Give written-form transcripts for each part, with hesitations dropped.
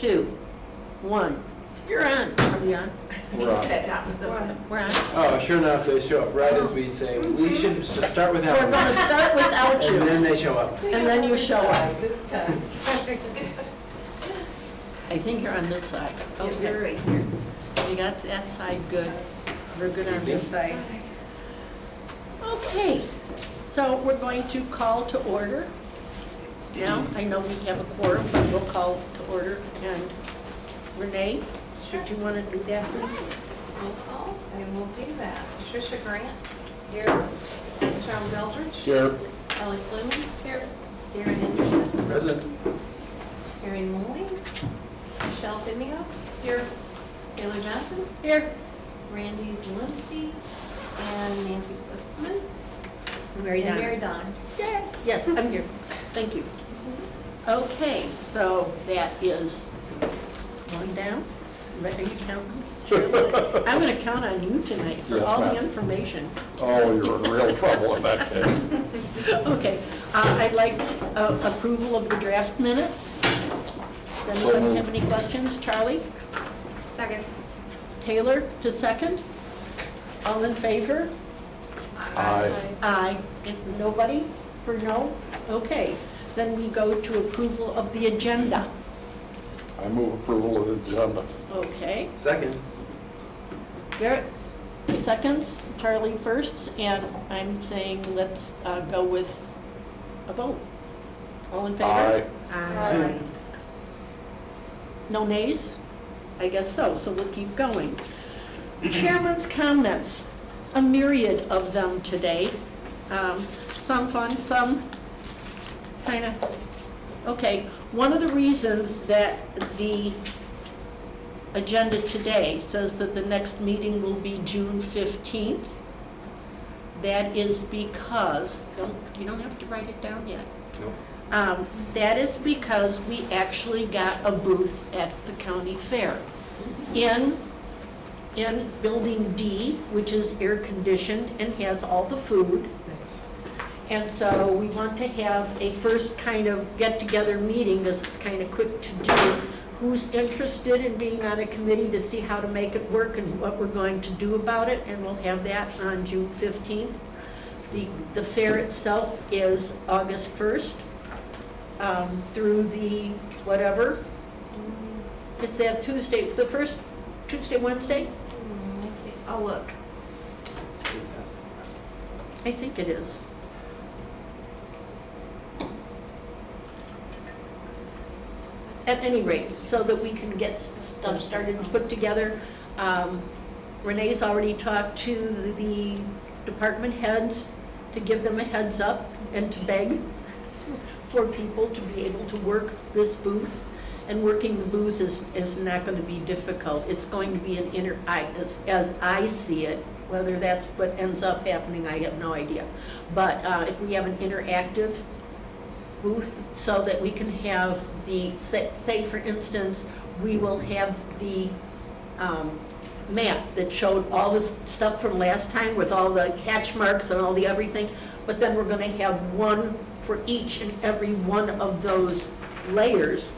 2, 1. You're on. Are we on? We're on. We're on. Oh, sure enough, they show up right as we say, we should just start without We're going to them. start without you. And then they show up. And then you show up. This time. I think you're on this side. You're Okay. right here. We got that side good. We're good on this side. Okay, so we're going to call to order. Now, I know we have a quorum, but we'll call to order. And Renee, should you want to do that, please? Roll call, and we'll do that. Tricia Grant. Here. Charles Eldridge. Here. Ellie Fleming. Here. Darren Anderson. Present. Harry Moy. Michelle Fimios. Here. Taylor Johnson. Here. Randy Zielinski. And Nancy Listman. Mary And Donna. Mary Donna. Yeah, yes, I'm here. Thank you. Okay, so that is one down. Are you counting? I'm going to count on you tonight for Yes, all the ma'am. information. Oh, you're in real trouble in that case. Okay, I'd like approval of the draft minutes. Does anybody have any questions? Charlie? Second. Taylor to second? All in favor? Aye. Aye. If nobody for no? Okay, then we go to approval of the agenda. I move approval of the agenda. Okay, Second. Garrett seconds, Charlie firsts, and I'm saying let's go with a vote. All in favor? Aye. Aye. No nays? I guess so, so we'll keep going. Chairman's comments, a myriad of them today. Some fun, some kind of, okay. One of the reasons that the agenda today says that the next meeting will be June 15th, that is because, you don't have to write it down yet. Nope. That is because we actually got a booth at the county fair in Building D, which is air conditioned and has all the food. And so we want to have a first kind of get-together meeting, because it's kind of quick to do. Who's interested in being on a committee to see how to make it work and what we're going to do about it, and we'll have that on June 15th. The fair itself is August 1st through the whatever. It's that Tuesday, the first Tuesday, Wednesday? I'll look. I think it is. At any rate, so that we can get stuff started and put together. Renee's already talked to the department heads to give them a heads up and to beg for people to be able to work this booth. And working the booth is not going to be difficult. It's going to be an as I see it, whether that's what ends up happening, I have no idea. But if we have an interactive booth so that we can have say for instance, we will have the map that showed all this stuff from last time with all the hatch marks and all the everything, but then we're going to have one for each and every one of those layers.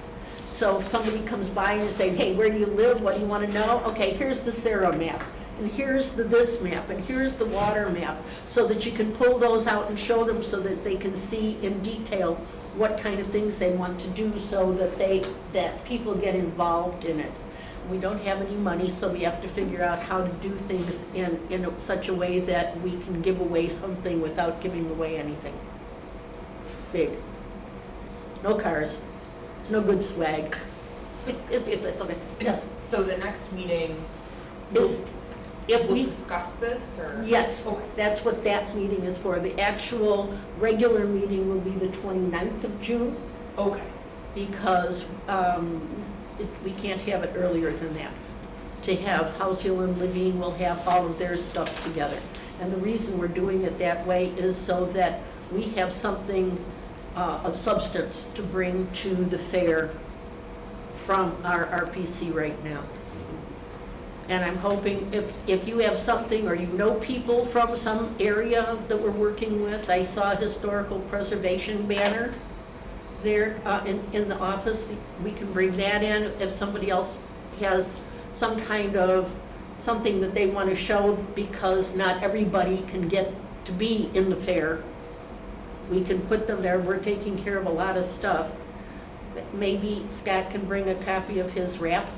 So if somebody comes by and saying, hey, where do you live? What do you want to know? Okay, here's the Sarah map, and here's the this map, and here's the water map, so that you can pull those out and show them so that they can see in detail what kind of things they want to do, so that people get involved in it. We don't have any money, so we have to figure out how to do things in such a way that we can give away something without giving away anything big. No cars. It's no good swag. It's okay. Yes. So the next meeting, Is if we'll we discuss this, or? yes, Okay. that's what that meeting is for. The actual regular meeting will be the 29th of June, Okay. because we can't have it earlier than that. To have House Hill and Levine will have all of their stuff together. And the reason we're doing it that way is so that we have something of substance to bring to the fair from our RPC right now. And I'm hoping if you have something, or you know people from some area that we're working with. I saw a historical preservation banner there in the office. We can bring that in if somebody else has some kind of something that they want to show, because not everybody can get to be in the fair. We can put them there. We're taking care of a lot of stuff. Maybe Scott can bring a copy of his rap.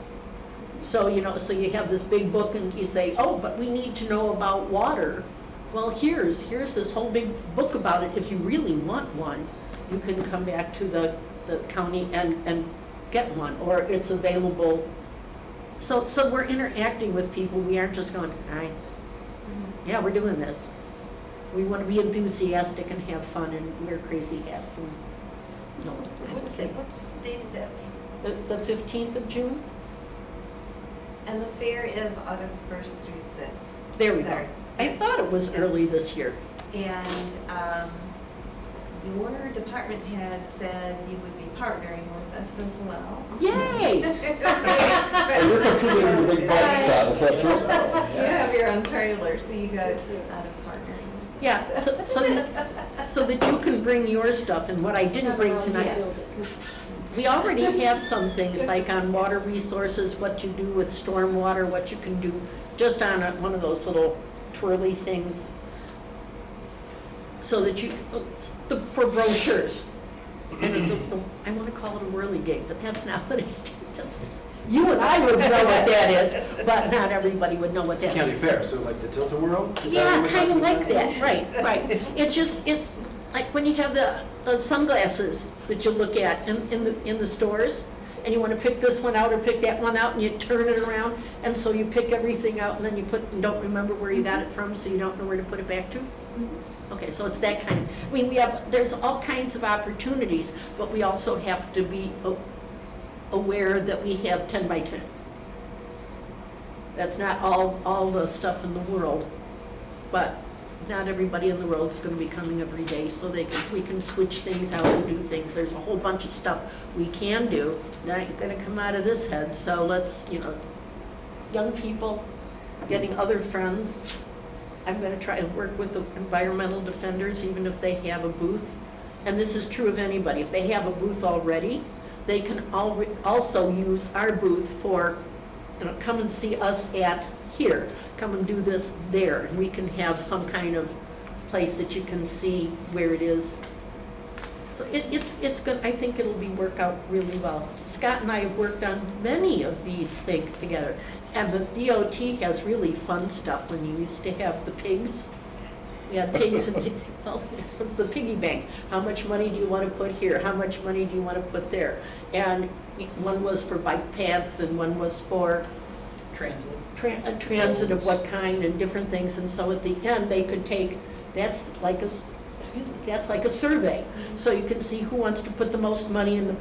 So, so you have this big book and you say, oh, but we need to know about water. Well, here's this whole big book about it. If you really want one, you can come back to the county and get one, or it's available. So we're interacting with people. We aren't just going, hi, yeah, we're doing this. We want to be enthusiastic and have fun and wear crazy hats and, no. What's the date of that meeting? The 15th of June? And the fair is August 1st through 6th. There we go. Sorry. I thought it was early this year. And your department head said you would be partnering with us as well. Yay! Oh, you're contributing to the big bulk stuff, is that true? You have your own trailer, so you got out of partnering. Yeah, so that you can bring your stuff, and what I didn't bring tonight. We already have some things like on water resources, what you do with stormwater, what you can do just on one of those little twirly things. So that for brochures. And I want to call it a whirligig, but that's not what it is. You and I would know what that is, but not everybody would know what It's that is. county fair, so like the Tilt-A-Whirl? Is that Yeah, what we're kind of talking like about? that, right. It's like when you have the sunglasses that you look at in the stores, and you want to pick this one out or pick that one out, and you turn it around, and so you pick everything out, and then you don't remember where you got it from, so you don't know where to put it back to? Okay, so it's that kind of, there's all kinds of opportunities, but we also have to be aware that we have 10 by 10. That's not all the stuff in the world, but not everybody in the world is going to be coming every day, so we can switch things out and do things. There's a whole bunch of stuff we can do, not going to come out of this head, so let's, young people, getting other friends. I'm going to try to work with the environmental defenders, even if they have a booth. And this is true of anybody. If they have a booth already, they can also use our booth for, come and see us at here. Come and do this there. And we can have some kind of place that you can see where it is. So it's good. I think it'll work out really well. Scott and I have worked on many of these things together. And the DOT has really fun stuff. When you used to have the pigs, we had pigs, and well, it's the piggy bank. How much money do you want to put here? How much money do you want to put there? And one was for bike paths, and one was for transit of what kind, and different things. And so at the end, they could take, that's like a survey. So you can see who wants to put the most money in the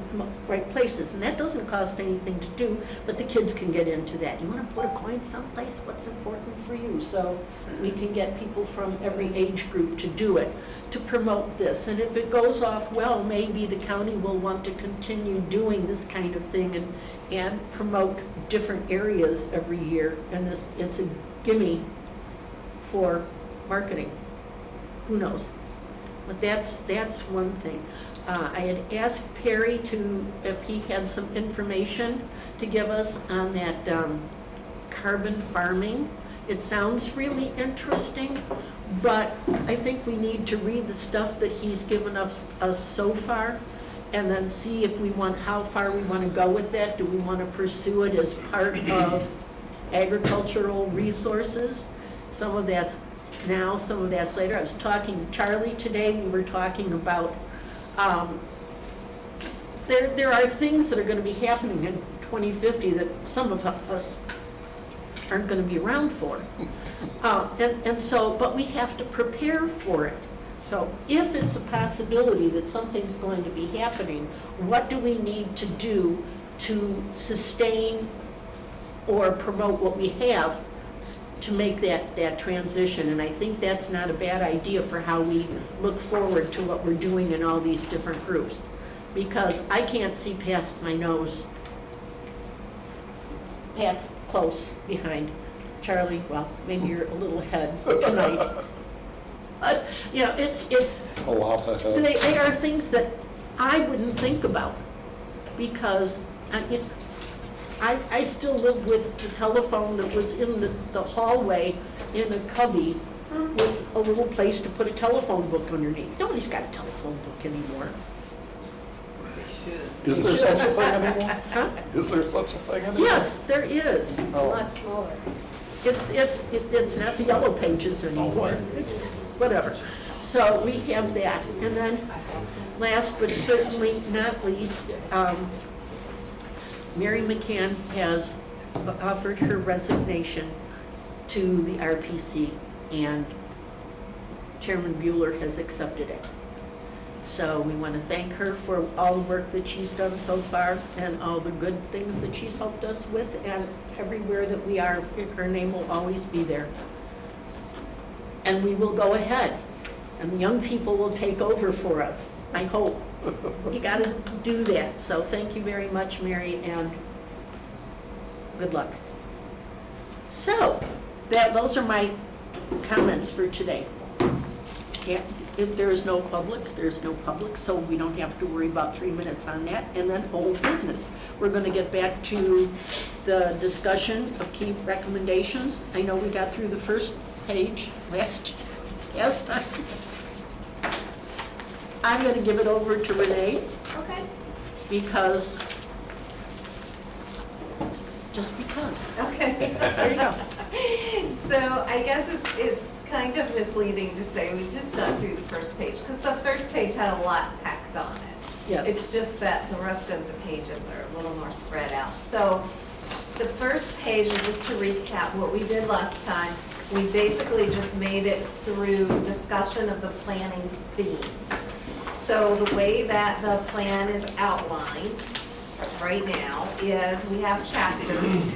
right places. And that doesn't cost anything to do, but the kids can get into that. You want to put a coin someplace? What's important for you? So we can get people from every age group to do it, to promote this. And if it goes off well, maybe the county will want to continue doing this kind of thing and promote different areas every year. And it's a gimme for marketing. Who knows? But that's one thing. I had asked Perry if he had some information to give us on that carbon farming. It sounds really interesting, but I think we need to read the stuff that he's given us so far, and then see if how far we want to go with that. Do we want to pursue it as part of agricultural resources? Some of that's now, some of that's later. I was talking to Charlie today. We were talking about there are things that are going to be happening in 2050 that some of us aren't going to be around for. And so, but we have to prepare for it. So if it's a possibility that something's going to be happening, what do we need to do to sustain or promote what we have to make that transition? And I think that's not a bad idea for how we look forward to what we're doing in all these different groups. Because I can't see past my nose. Pat's close behind. Charlie, well, maybe you're a little ahead tonight. But, it's A lot ahead. they are things that I wouldn't think about, because I still live with the telephone that was in the hallway in a cubby with a little place to put a telephone book underneath. Nobody's got a telephone book anymore. Is there such a thing anymore? Huh? Is there such a thing anymore? Yes, there is. It's a lot smaller. It's not the yellow pages anymore. It's whatever. So we have that. And then last but certainly not least, Mary McCann has offered her resignation to the RPC, and Chairman Bueller has accepted it. So we want to thank her for all the work that she's done so far and all the good things that she's helped us with, and everywhere that we are, her name will always be there. And we will go ahead, and the young people will take over for us, I hope. You got to do that. So thank you very much, Mary, and good luck. So those are my comments for today. Yeah. If there is no public, there's no public, so we don't have to worry about 3 minutes on that. And then old business. We're going to get back to the discussion of key recommendations. I know we got through the first page last time. I'm going to give it over to Renee, Okay. because, just because. Okay. There you go. So I guess it's kind of misleading to say we just got through the first page, because the first page had a lot packed on it. Yes. It's just that the rest of the pages are a little more spread out. So the first page is just to recap what we did last time. We basically just made it through discussion of the planning themes. So the way that the plan is outlined right now is we have chapters.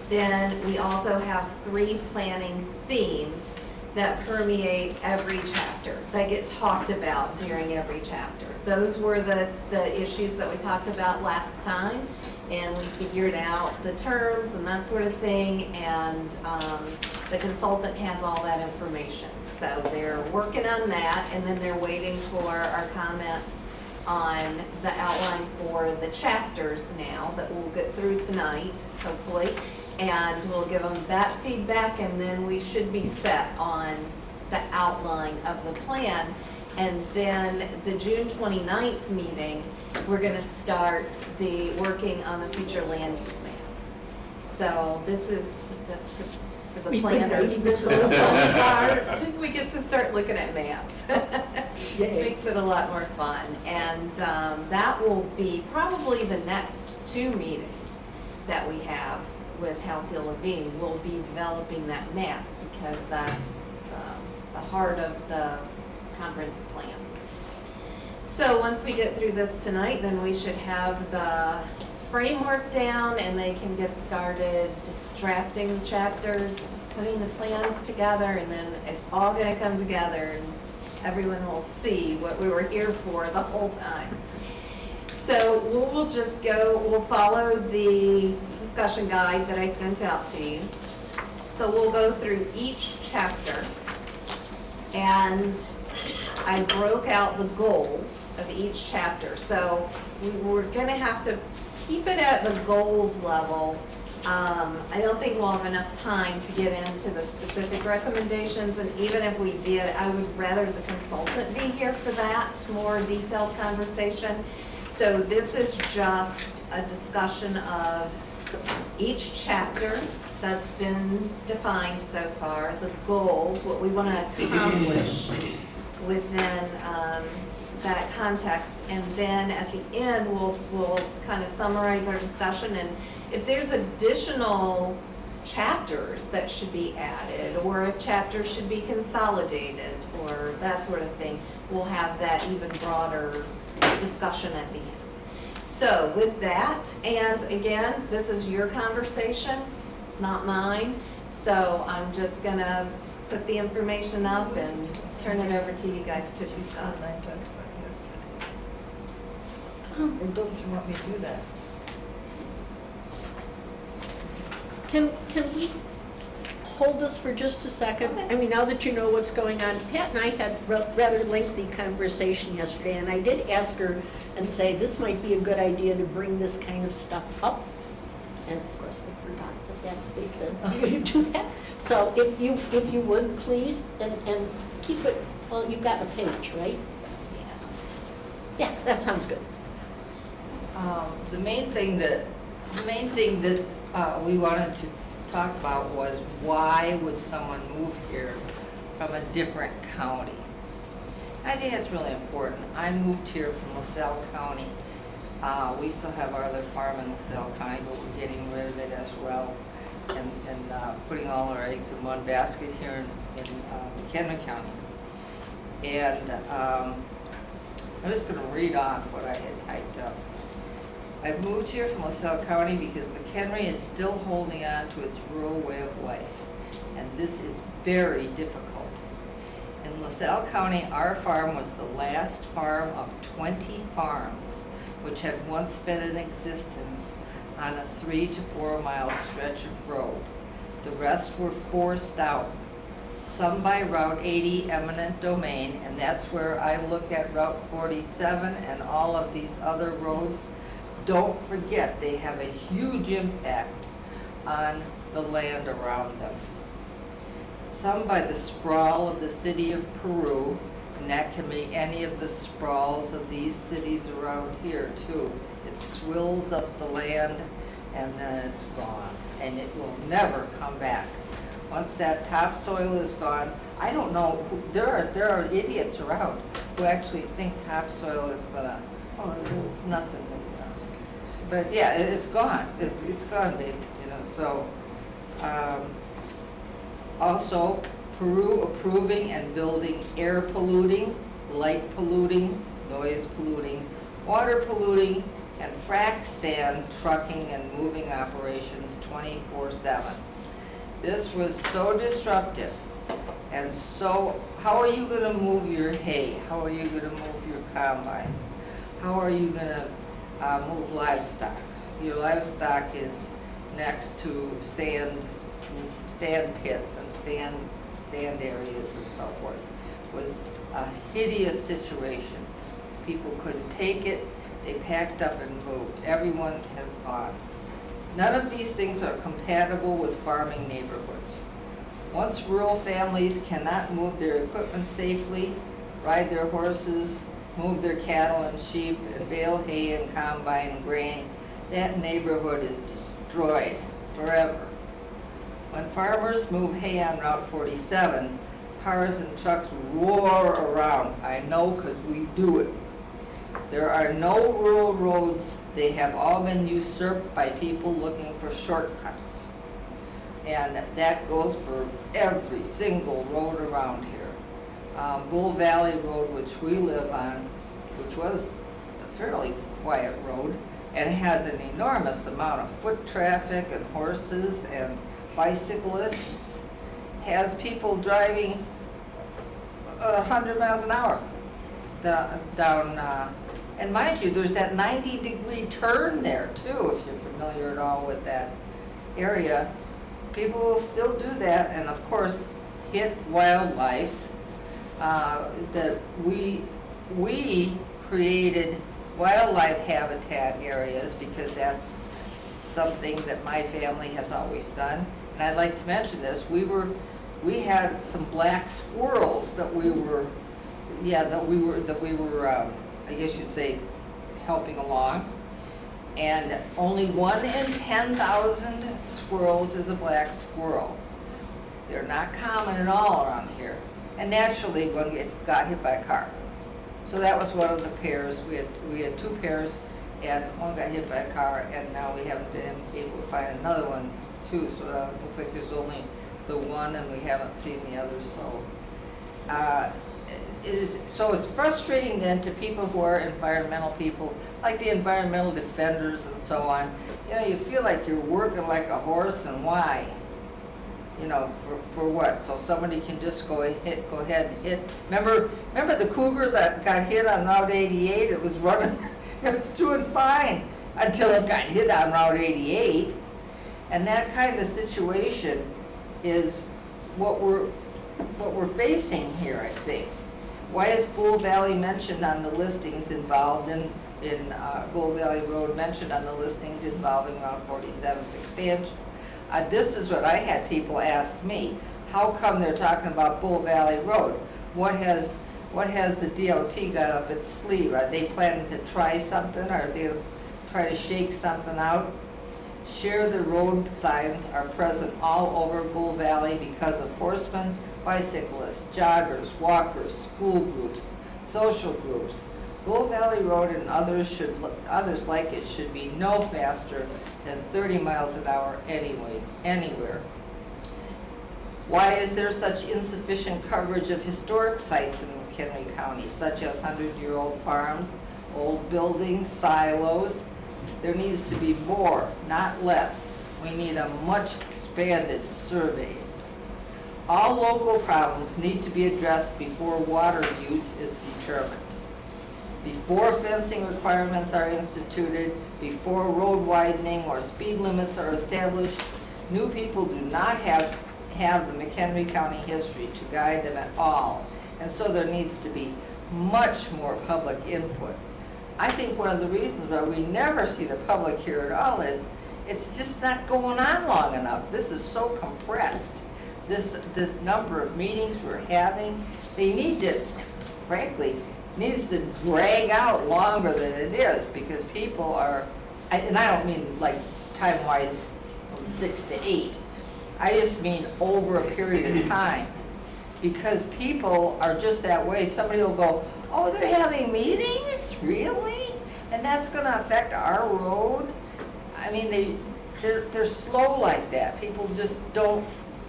Then we also have 3 planning themes that permeate every chapter, that get talked about during every chapter. Those were the issues that we talked about last time, and we figured out the terms and that sort of thing, and the consultant has all that information. So they're working on that, and then they're waiting for our comments on the outline for the chapters now that we'll get through tonight, hopefully. And we'll give them that feedback, and then we should be set on the outline of the plan. And then the June 29th meeting, we're gonna start the working on the future land use map. So this is for the We've been planners, waiting this is so the fun part. We get to start looking at maps. Yay. Makes it a lot more fun. And that will be probably the next 2 meetings that we have with Halcyon Levine. We'll be developing that map, because that's the heart of the comprehensive plan. So once we get through this tonight, then we should have the framework down, and they can get started drafting the chapters, putting the plans together, and then it's all gonna come together, and everyone will see what we were here for the whole time. So we'll just we'll follow the discussion guide that I sent out to you. So we'll go through each chapter, and I broke out the goals of each chapter. So we're gonna have to keep it at the goals level. I don't think we'll have enough time to get into the specific recommendations, and even if we did, I would rather the consultant be here for that more detailed conversation. So this is just a discussion of each chapter that's been defined so far, the goals, what we want to accomplish within that context, and then at the end we'll kind of summarize our discussion, and if there's additional chapters that should be added, or if chapters should be consolidated, or that sort of thing, we'll have that even broader discussion at the end. So with that, and again, this is your conversation, not mine, so I'm just gonna put the information up and turn it over to you guys to discuss. Or don't you want me to do that? Can we hold this for just a second? I mean, now that you know what's going on, Pat and I had rather lengthy conversation yesterday, and I did ask her and say, this might be a good idea to bring this kind of stuff up. And of course, I forgot that they said you could do that. So if you would, please, and keep it, well, you've got a page, right? Yeah, that sounds good. The main thing that we wanted to talk about was why would someone move here from a different county? I think that's really important. I moved here from LaSalle County. We still have our other farm in LaSalle County, but we're getting rid of it as well, and putting all our eggs in one basket here in McCann County. And I'm just going to read off what I had typed up. I've moved here from LaSalle County because McHenry is still holding on to its rural way of life, and this is very difficult. In LaSalle County, our farm was the last farm of 20 farms which had once been in existence on a 3 to 4 mile stretch of road. The rest were forced out, some by Route 80 eminent domain, and that's where I look at Route 47 and all of these other roads. Don't forget, they have a huge impact on the land around them. Some by the sprawl of the city of Peru, and that can be any of the sprawls of these cities around here too. It swills up the land and then it's gone, and it will never come back. Once that topsoil is gone, I don't know, there are idiots around who actually think topsoil is gonna, oh, it's nothing. But yeah, it's gone. It's gone, baby. You know. So, also, Peru approving and building air polluting, light polluting, noise polluting, water polluting, and frac sand trucking and moving operations 24/7. This was so disruptive, and so how are you going to move your hay? How are you going to move your combines? How are you going to move livestock? Your livestock is next to sand pits and sand areas and so forth. It was a hideous situation. People couldn't take it. They packed up and moved. Everyone has gone. None of these things are compatible with farming neighborhoods. Once rural families cannot move their equipment safely, ride their horses, move their cattle and sheep, and bale hay and combine grain, that neighborhood is destroyed forever. When farmers move hay on Route 47, cars and trucks roar around. I know because we do it. There are no rural roads. They have all been usurped by people looking for shortcuts. And that goes for every single road around here. Bull Valley Road, which we live on, which was a fairly quiet road, and has an enormous amount of foot traffic and horses and bicyclists, has people driving 100 miles an hour down, and mind you, there's that 90-degree turn there too, if you're familiar at all with that area. People will still do that, and of course hit wildlife. That we created wildlife habitat areas because that's something that my family has always done. And I'd like to mention this: we had some black squirrels that we were I guess you'd say helping along. And only 1 in 10,000 squirrels is a black squirrel. They're not common at all around here. And naturally, one got hit by a car. So that was one of the pairs. We had 2 pairs, and one got hit by a car, and now we haven't been able to find another one too. So it looks like there's only the one, and we haven't seen the others. So so it's frustrating then to people who are environmental people, like the environmental defenders and so on. You know, you feel like you're working like a horse, and why? You know, for what? So somebody can just go ahead and hit. Remember the cougar that got hit on Route 88? It was running, it was doing fine until it got hit on Route 88. And that kind of situation is what we're facing here, I think. Why is Bull Valley mentioned on the listings involved in Bull Valley Road mentioned on the listings involving Route 47's expansion? This is what I had people ask me. How come they're talking about Bull Valley Road? What has the DOT got up its sleeve? Are they planning to try something? Are they going to try to shake something out? Share the road signs are present all over Bull Valley because of horsemen, bicyclists, joggers, walkers, school groups, social groups. Bull Valley Road and others like it should be no faster than 30 miles an hour anywhere. Why is there such insufficient coverage of historic sites in McHenry County, such as 100-year-old farms, old buildings, silos? There needs to be more, not less. We need a much expanded survey. All local problems need to be addressed before water use is determined. Before fencing requirements are instituted, before road widening or speed limits are established, new people do not have the McHenry County history to guide them at all. And so there needs to be much more public input. I think one of the reasons why we never see the public here at all is it's just not going on long enough. This is so compressed. This number of meetings we're having, they need to, frankly, needs to drag out longer than it is because people are, and I don't mean like time-wise from 6 to 8. I just mean over a period of time because people are just that way. Somebody will go, oh, they're having meetings? Really? And that's going to affect our road? I mean, they're slow like that. People just don't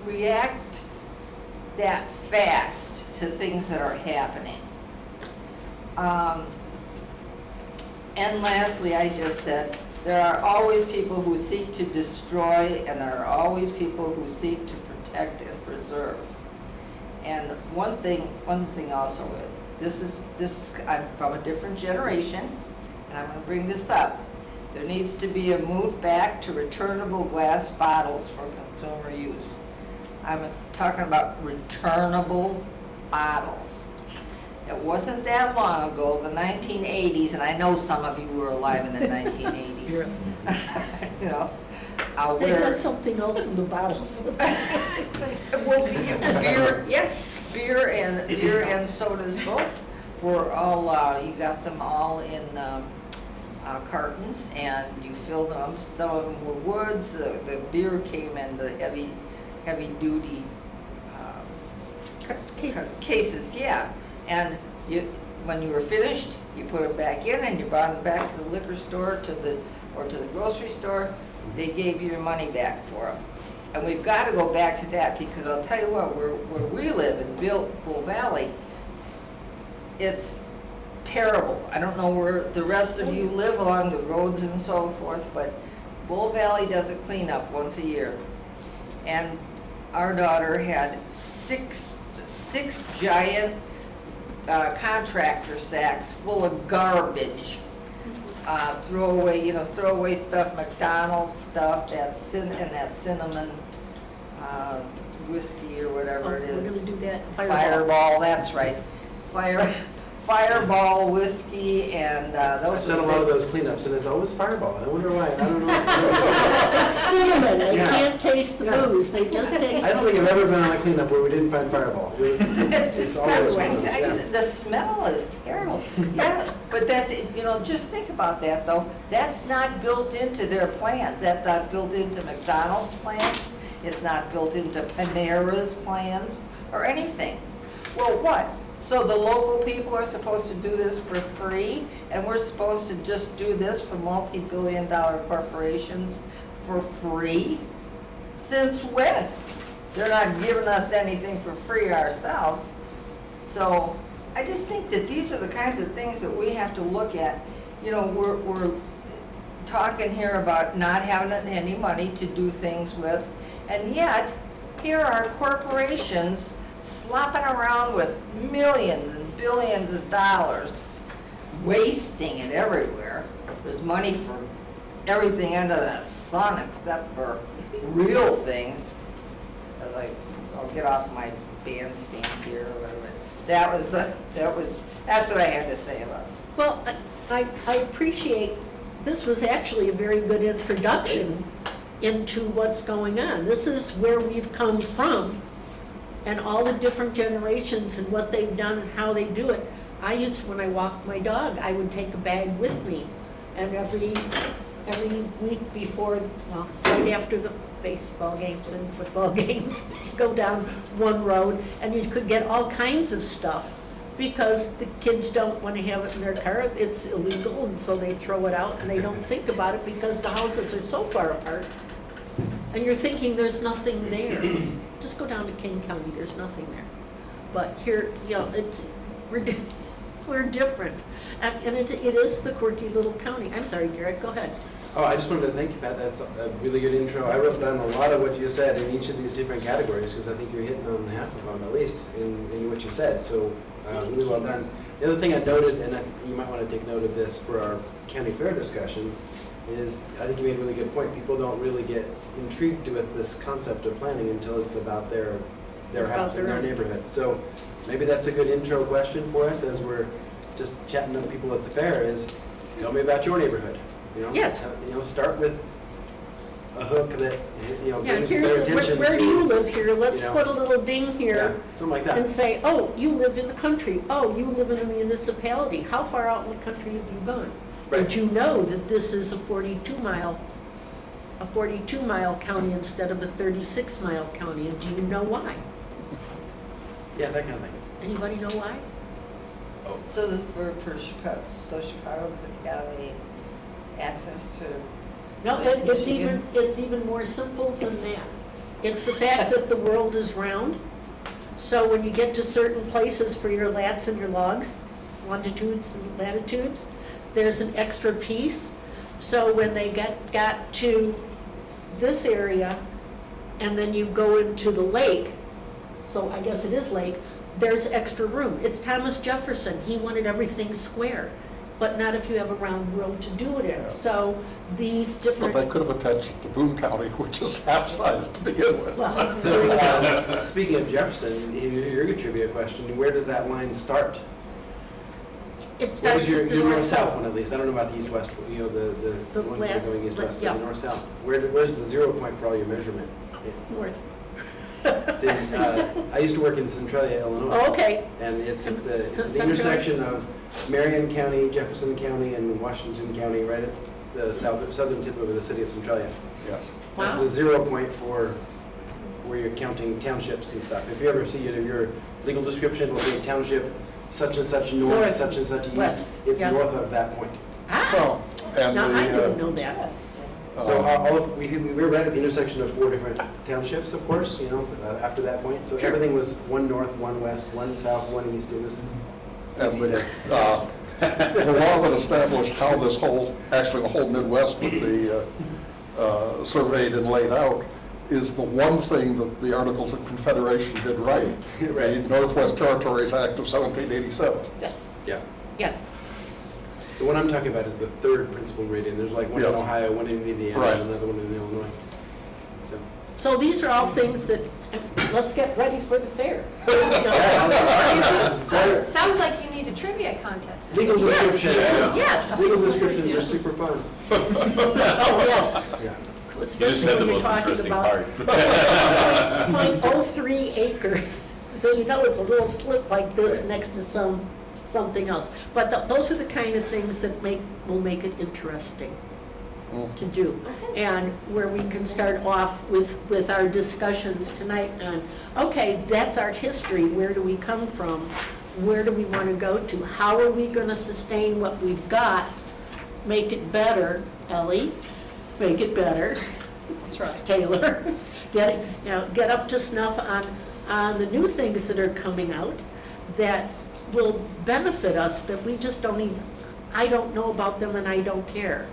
react that fast to things that are happening. And lastly, I just said, there are always people who seek to destroy and there are always people who seek to protect and preserve. And one thing also is, I'm from a different generation, and I'm going to bring this up. There needs to be a move back to returnable glass bottles for consumer use. I'm talking about returnable bottles. It wasn't that long ago, the 1980s, and I know some of you were alive in the 1980s. You know, They had something else in the bottles. well, beer, yes, beer and sodas both were all. You got them all in cartons, and you filled them up. Some of them were woods. The beer came in the heavy duty cases, yeah. And when you were finished, you put it back in, and you brought it back to the liquor store, to the grocery store. They gave you your money back for them. And we've got to go back to that because I'll tell you what, where we live in Bull Valley, it's terrible. I don't know where the rest of you live along the roads and so forth, but Bull Valley does a cleanup once a year. And our daughter had six giant contractor sacks full of garbage. Throw away stuff, McDonald's stuff, that cinnamon whiskey or whatever it is. We're gonna do that. Fireball, that's right. Fireball whiskey and those. I've done a lot of those cleanups and it's always Fireball. I wonder why. I don't know. It's cinnamon, they Yeah. can't taste the Yeah. booze, they just taste. I don't think I've ever been on a cleanup where we didn't find Fireball. It's It's always disgusting. one of those, yeah. The smell is terrible. Yeah, but just think about that though. That's not built into their plans. That's not built into McDonald's plans. It's not built into Panera's plans or anything. Well, what? So the local people are supposed to do this for free, and we're supposed to just do this for multi-billion-dollar corporations for free? Since when? They're not giving us anything for free ourselves. So I just think that these are the kinds of things that we have to look at. You know, we're talking here about not having any money to do things with, and yet here are corporations slopping around with millions and billions of dollars, wasting it everywhere. There's money for everything under the sun except for real things. Like, I'll get off my bandstand here or whatever. That's what I had to say about it. Well, I appreciate, this was actually a very good introduction into what's going on. This is where we've come from and all the different generations and what they've done and how they do it. When I walked my dog, I would take a bag with me. And every week before, well, right after the baseball games and football games, go down one road and you could get all kinds of stuff because the kids don't want to have it in their car. It's illegal, and so they throw it out and they don't think about it because the houses are so far apart. And you're thinking there's nothing there. Just go down to King County, there's nothing there. But here, you know, we're different. And it is the quirky little county. I'm sorry, Garrett, go ahead. Oh, I just wanted to thank you, Pat. That's a really good intro. I wrote down a lot of what you said in each of these different categories because I think you're hitting on half of them at least in what you said. So really well done. The other thing I noted, and you might want to take note of this for our county fair discussion, is I think you made a really good point. People don't really get intrigued with this concept of planning until it's about their house and their neighborhood. So maybe that's a good intro question for us as we're just chatting to people at the fair is, tell me about your neighborhood. You know, Yes. Start with a hook that Yeah, brings here's their attention where to. do you live here? Let's you know, put a little ding Yeah, here something like and that. say, oh, you live in the country. Oh, you live in a municipality. How far out in the country have you gone? Right. Did you know that this is a 42-mile county instead of a 36-mile county? And do you know why? Yeah, that kind of thing. Anybody know why? So this for Chicago, so Chicago could have any access to. No, Lake it's Michigan? even more simple than that. It's the fact that the world is round. So when you get to certain places for your lats and your logs, longitudes and latitudes, there's an extra piece. So when they got to this area and then you go into the lake, so I guess it is lake, there's extra room. It's Thomas Jefferson. He wanted everything square, but not if you have a round road to do it in. Yeah. So these But different. they could have attached it to Boone County, which is half-sized to begin with. Well, So speaking of Jefferson, here's your good trivia question. Where does that line start? It What starts is your at the north-south one at least? I don't know about the east-west, the The ones that are land- going east-west, but yeah. the north-south. Where's the 0 point for all your measurement? north. See, I used to work in Centralia, Illinois. Oh, okay. And it's at the Centralia? intersection of Marion County, Jefferson County, and Washington County, right at the southern tip of the city of Centralia. Yes. That's Wow. the 0 point for where you're counting townships and stuff. If you ever see it in your legal description, it'll say township such and such north, North, such and such east. west, It's yeah. north of that point. Ah, Well, and now I didn't the, know that. So we were right at the intersection of 4 different townships, of course, after that point. So everything was one north, one west, one south, one east. It was and easy to- the law that established how this actually the whole Midwest would be surveyed and laid out is the one thing that the Articles of Confederation did right. Right. The Northwest Territories Act of 1787. Yes, Yeah. yes. The one I'm talking about is the third principal meridian. There's like one Yes. in Ohio, one in Indiana, Right. and another one in Illinois. So. So these are all things that, let's get ready for the fair. Sounds like you need a trivia contest. Legal Yes, description. yes, yes. Legal descriptions are super fun. Oh, yes. Yeah. You just said the most interesting part. 0.03 acres, so you know it's a little slip like this next to something else. But those are the kind of things that will make it interesting to do. And where we can start off with our discussions tonight on, okay, that's our history, where do we come from? Where do we want to go to? How are we going to sustain what we've got? Make it better, Ellie, make it better. That's right. Taylor, get up to snuff on the new things that are coming out that will benefit us, that we just don't even, I don't know about them and I don't care.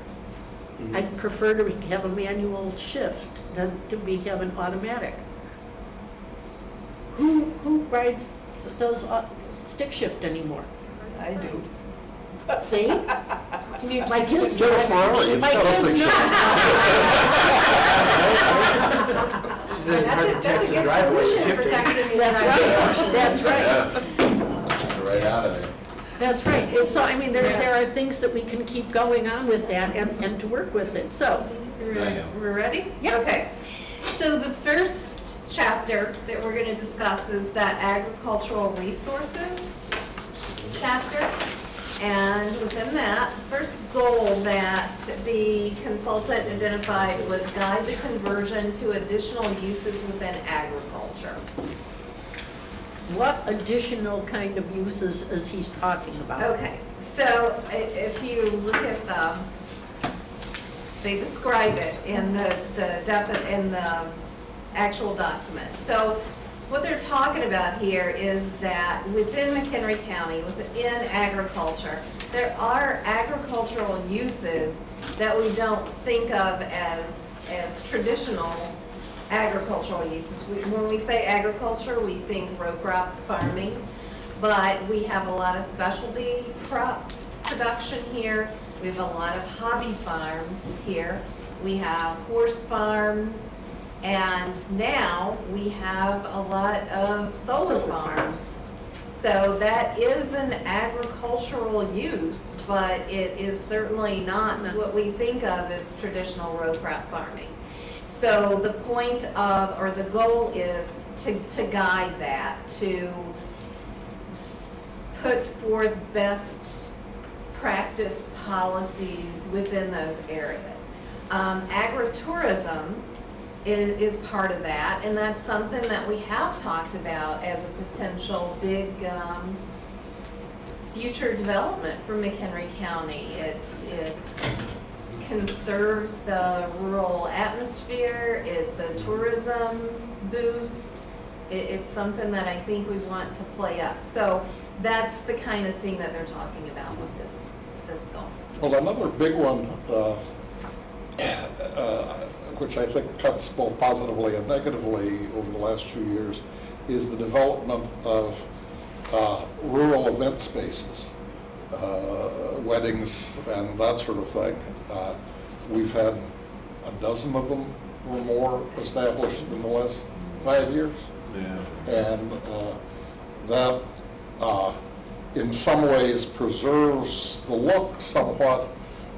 Mhm. I'd prefer to have a manual shift than to have an automatic. Who does stick shift anymore? I do. See? My kids. Get a Ferrari, it's My got a kids stick know. She's says it's hard to That's text a in the good driveway. solution you're for shifting. texting. That's right, that's right. Yeah. Right out of there. That's right. And so, I mean, there are things that we can keep going on with that and to work with it, so. We're ready? Yeah. Okay. So the first chapter that we're going to discuss is that agricultural resources chapter. And within that, the first goal that the consultant identified was guide the conversion to additional uses within agriculture. What additional kind of uses is he talking about? Okay, so if you look at they describe it in in the actual document. So what they're talking about here is that within McHenry County, within agriculture, there are agricultural uses that we don't think of as traditional agricultural uses. When we say agriculture, we think row crop farming, but we have a lot of specialty crop production here. We have a lot of hobby farms here. We have horse farms, and now we have a lot of solar farms. So that is an agricultural use, but it is certainly not what we think of as traditional row crop farming. So the point of, or the goal is to guide that, to put forth best practice policies within those areas. Agritourism is part of that, and that's something that we have talked about as a potential big future development for McHenry County. It conserves the rural atmosphere, it's a tourism boost, it's something that I think we want to play up. So that's the kind of thing that they're talking about with this goal. Well, another big one, which I think cuts both positively and negatively over the last 2 years, is the development of rural event spaces, weddings and that sort of thing. We've had a dozen of them or more established in the last 5 years. Yeah. And that in some ways preserves the look somewhat,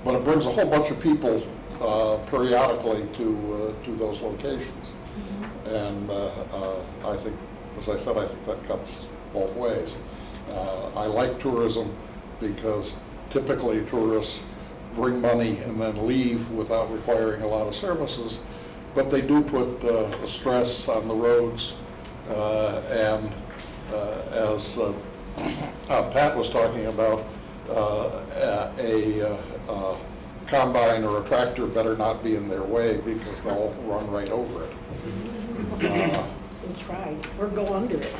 but it brings a whole bunch of people periodically to those locations. And I think, as I said, I think that cuts both ways. I like tourism because typically tourists bring money and then leave without requiring a lot of services, but they do put a stress on the roads. And as Pat was talking about, a combine or a tractor better not be in their way because they'll run right over it. They tried, or go under it.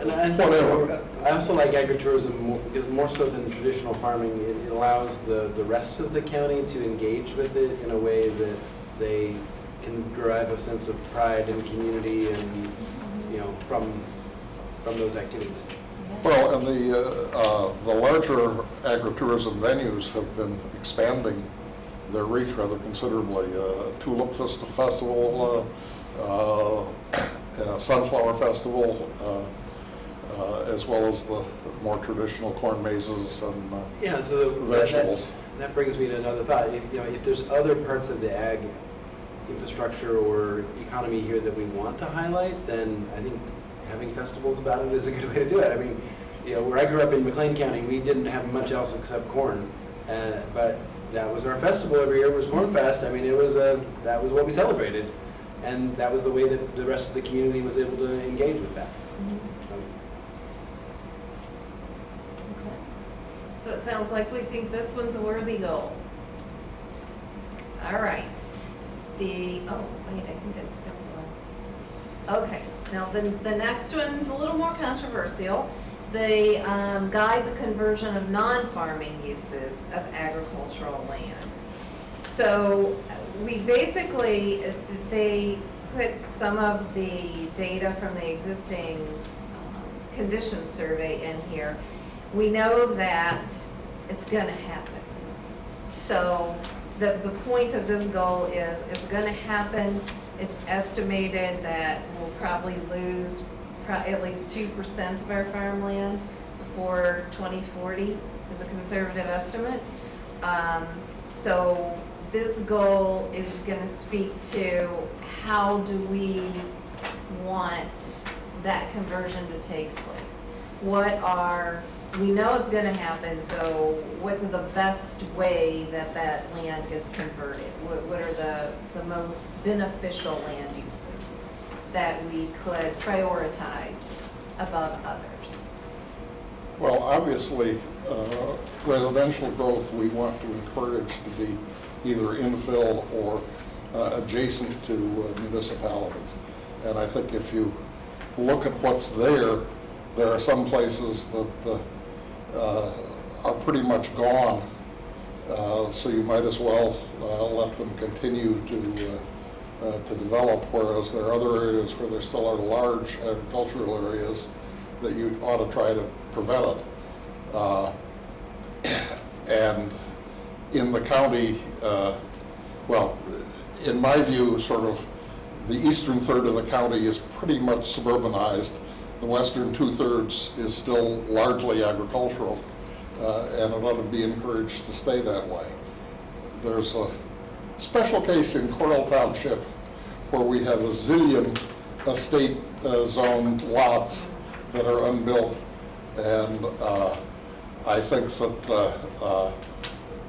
And I also like agritourism because more so than traditional farming, it allows the rest of the county to engage with it in a way that they can derive a sense of pride and community and, from those activities. Well, and the larger agritourism venues have been expanding their reach rather considerably. Tulip Festival, Sunflower Festival, as well as the more traditional corn mazes and vegetables. That brings me to another thought. If there's other parts of the ag infrastructure or economy here that we want to highlight, then I think having festivals about it is a good way to do it. I mean, where I grew up in McCann County, we didn't have much else except corn, but that was our festival every year. Was Corn Fest. I mean, that was what we celebrated, and that was the way that the rest of the community was able to engage with that. Okay. So it sounds like we think this one's a worthy goal. All right. Oh, wait, I think I skipped one. Okay, now the next one's a little more controversial. They guide the conversion of non-farming uses of agricultural land. So we basically, they put some of the data from the existing conditions survey in here. We know that it's going to happen. So the point of this goal is it's going to happen. It's estimated that we'll probably lose at least 2% of our farmland before 2040 is a conservative estimate. So this goal is going to speak to how do we want that conversion to take place? We know it's going to happen, so what's the best way that that land gets converted? What are the most beneficial land uses that we could prioritize above others? Well, obviously, residential growth we want to encourage to be either infill or adjacent to municipalities. And I think if you look at what's there, there are some places that are pretty much gone. So you might as well let them continue to develop, whereas there are other areas where there still are large agricultural areas that you ought to try to prevent it. And in the county, well, in my view, sort of the eastern third of the county is pretty much suburbanized. The western 2/3 is still largely agricultural, and it ought to be encouraged to stay that way. There's a special case in Coral Township where we have a zillion estate zoned lots that are unbuilt, and I think that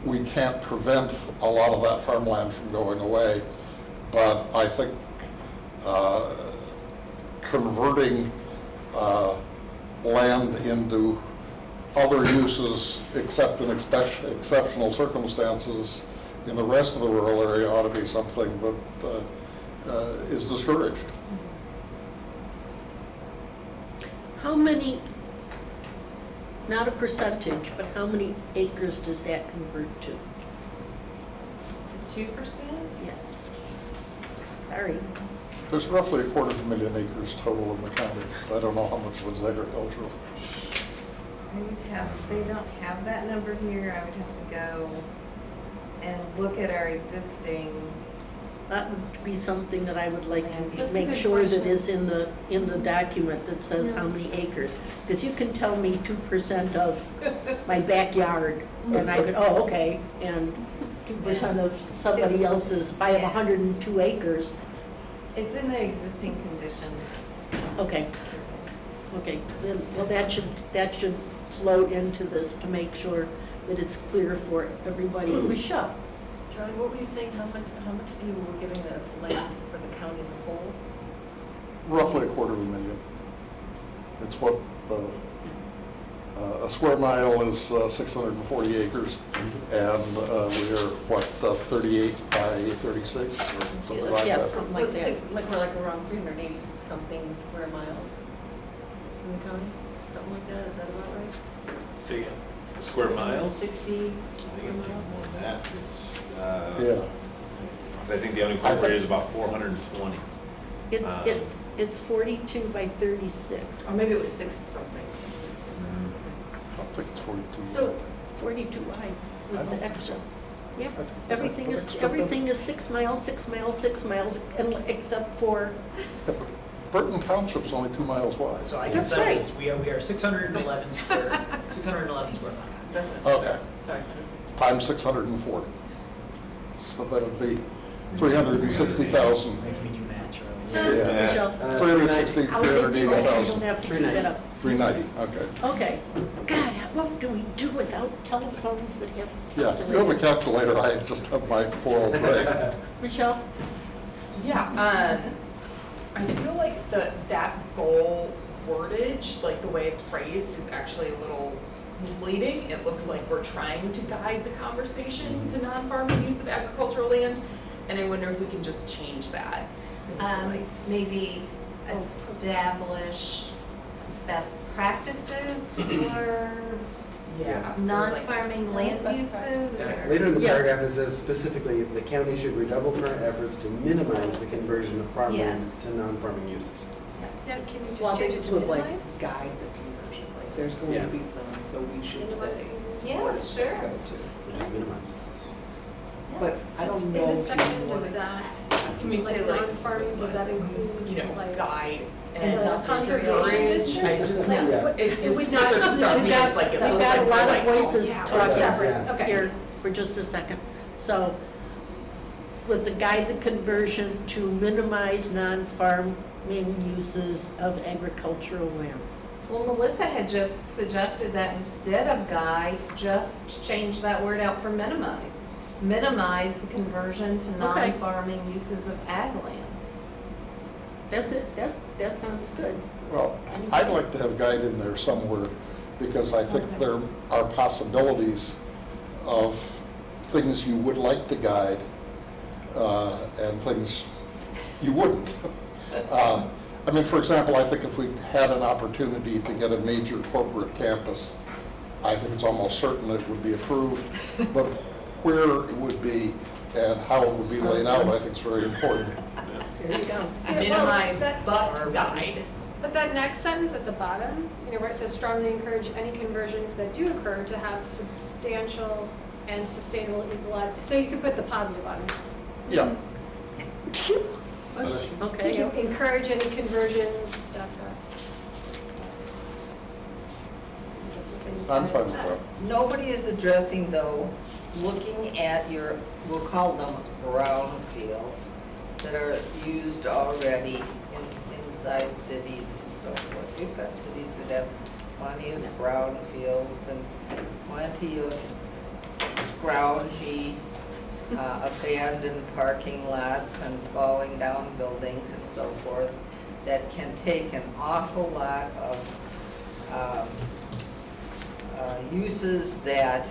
we can't prevent a lot of that farmland from going away, but I think converting land into other uses except in exceptional circumstances in the rest of the rural area ought to be something that is discouraged. How many, not a percentage, but how many acres does that convert to? 2%? Yes. Sorry. There's roughly 250,000 acres total in the county. I don't know how much of it's agricultural. They don't have that number here. I would have to go and look at our existing. That would be something that I would like to That's a make good sure that question. is in the document that says how many acres. Because you can tell me 2% of my backyard, and I could, oh, okay, and 2% of somebody else's, if I have 102 acres, It's in the existing conditions. okay, okay. Then, well, that should flow into this to make sure that it's clear for everybody. Michelle? Charlie, what were you saying, how much you were giving the land for the county as a whole? Roughly 250,000. It's what, a square mile is 640 acres, and we are, what, 38 by 36, or something like Yeah, that. something like that. Like we're like around 380 something square miles in the county, something like that, is that about right? So you got square miles? 60 I square think it's miles? more than that. It's, Yeah. 'cause I think the unincorporated is about 420. It's 42 by 36. Or maybe it was 6 something. I don't think it's 42. So 42 wide I with don't the think extra. so. Yep, I think everything that is, extra everything is 6 miles, 6 miles, 6 miles, except for, Yeah, but Burton Township's only 2 miles wide. So I can That's tell you right. this, we are 611 square miles. That's it. Okay, Sorry. times 640. So that would be 360,000. Making me do math, Charlie. Yeah. Michelle, 360, how big do you, you 380,000. don't have to do that up. 390, okay. Okay. God, what do we do without telephones that have Yeah, you have a calculator, I just have my poor old brain. Michelle? Yeah, I feel like that goal wordage, like the way it's phrased, is actually a little misleading. It looks like we're trying to guide the conversation to non-farming use of agricultural land, and I wonder if we can just change that. 'Cause I feel like Maybe establish best practices for Yeah. non-farming land Best uses? practices. or- Later in the Yes. paragraph, it says specifically, the county should redouble current efforts to minimize the conversion of farmland Yes. to non-farming uses. Yeah, can you Well, I just think change it this to was like minimize? guide the conversion, like there's going Yeah. to be some, so we should say. Yeah, what it should sure. go to. Just minimize. but I Just don't in know. this if section, you does wanna- that, Can we say like, non-farming, does that include, you know, like, guide the and conservation district? I just, Like, Yeah. what- it just would not sort of struck me We've got- as like, it we've looks got like a lot we're of like, voices yeah, talking. separate. Okay. Here for just a second. So, with the guide the conversion to minimize non-farming uses of agricultural land. Well, Melissa had just suggested that instead of guide, just change that word out for minimize. Minimize the conversion to Okay. non-farming uses of ag lands. That's it, that sounds good. Well, I'd like to have guide in there somewhere, because I think there are possibilities of things you would like to guide, and things you wouldn't. I mean, for example, I think if we had an opportunity to get a major corporate campus, I think it's almost certain it would be approved, but where it would be and how it would be laid out, I think is very important. There you go. Yeah, well, minimize that- but guide. But that next sentence at the bottom, you know, where it says strongly encourage any conversions that do occur to have substantial and sustainable ecological, so you could put the positive on it. Yeah. Okay. You can encourage any conversions, that's the same as I'm fine with that. that. Nobody is addressing, though, looking at your, we'll call them brownfields, that are used already inside cities and so forth. We've got cities that have plenty of brownfields and plenty of scroungy, abandoned parking lots and falling down buildings and so forth, that can take an awful lot of uses that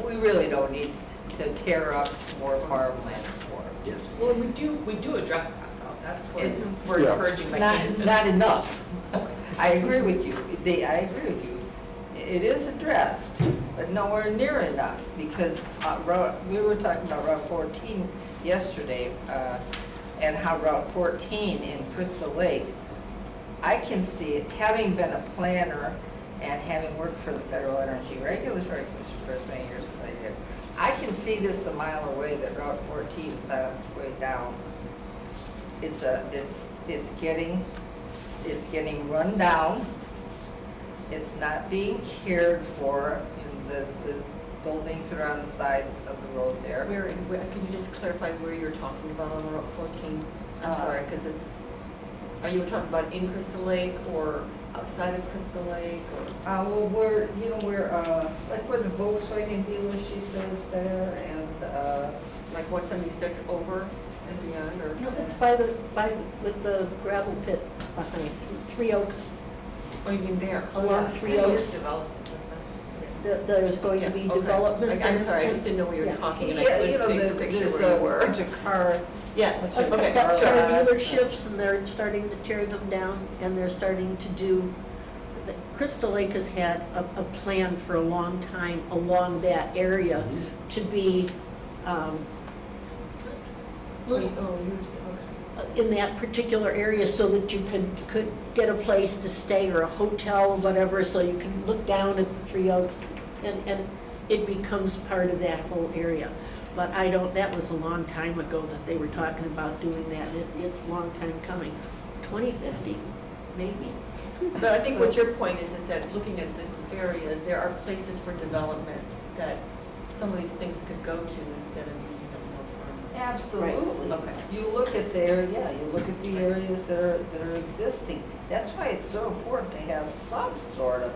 we really don't need to tear up more farmland for. Yes. Well, we do address that though, that's what It- we're Yeah. encouraging the Not enough. I agree with you. I agree with you. It is addressed, but nowhere near enough, because we were talking about Route 14 yesterday, and how Route 14 in Crystal Lake, I can see it, having been a planner and having worked for the Federal Energy Regulatory Commission for as many years as I did, I can see this a mile away, that Route 14 is on its way down. It's getting run down. It's not being cared for in the buildings that are on the sides of the road there. Could you just clarify where you're talking about on Route 14? I'm sorry, because are you talking about in Crystal Lake or outside of Crystal Lake or? Well, where like where the Volkswagen dealership is there, and Like 176 over and beyond, or? No, it's with the gravel pit behind, Three Oaks. Oh, you mean there? Oh, Along yeah. Three Oaks. There's going to be Okay. development. I'm sorry, I just didn't know what you were Yeah. talking, and I yeah, couldn't think the picture there's where you a were. bunch of car. Yes, Okay. okay, Car sure. dealerships, and they're starting to tear them down, and they're starting to do, Crystal Lake has had a plan for a long time along that area to be, little, Oh, you, okay. in that particular area, so that you could get a place to stay, or a hotel or whatever, so you can look down at the Three Oaks, and it becomes part of that whole area. But that was a long time ago that they were talking about doing that. It's a long time coming. 2050, maybe. But I think what your point is that looking at the areas, there are places for development that some of these things could go to instead of using them more for. Absolutely. Okay. You look at the area, you look at the areas that are existing. That's why it's so important to have some sort of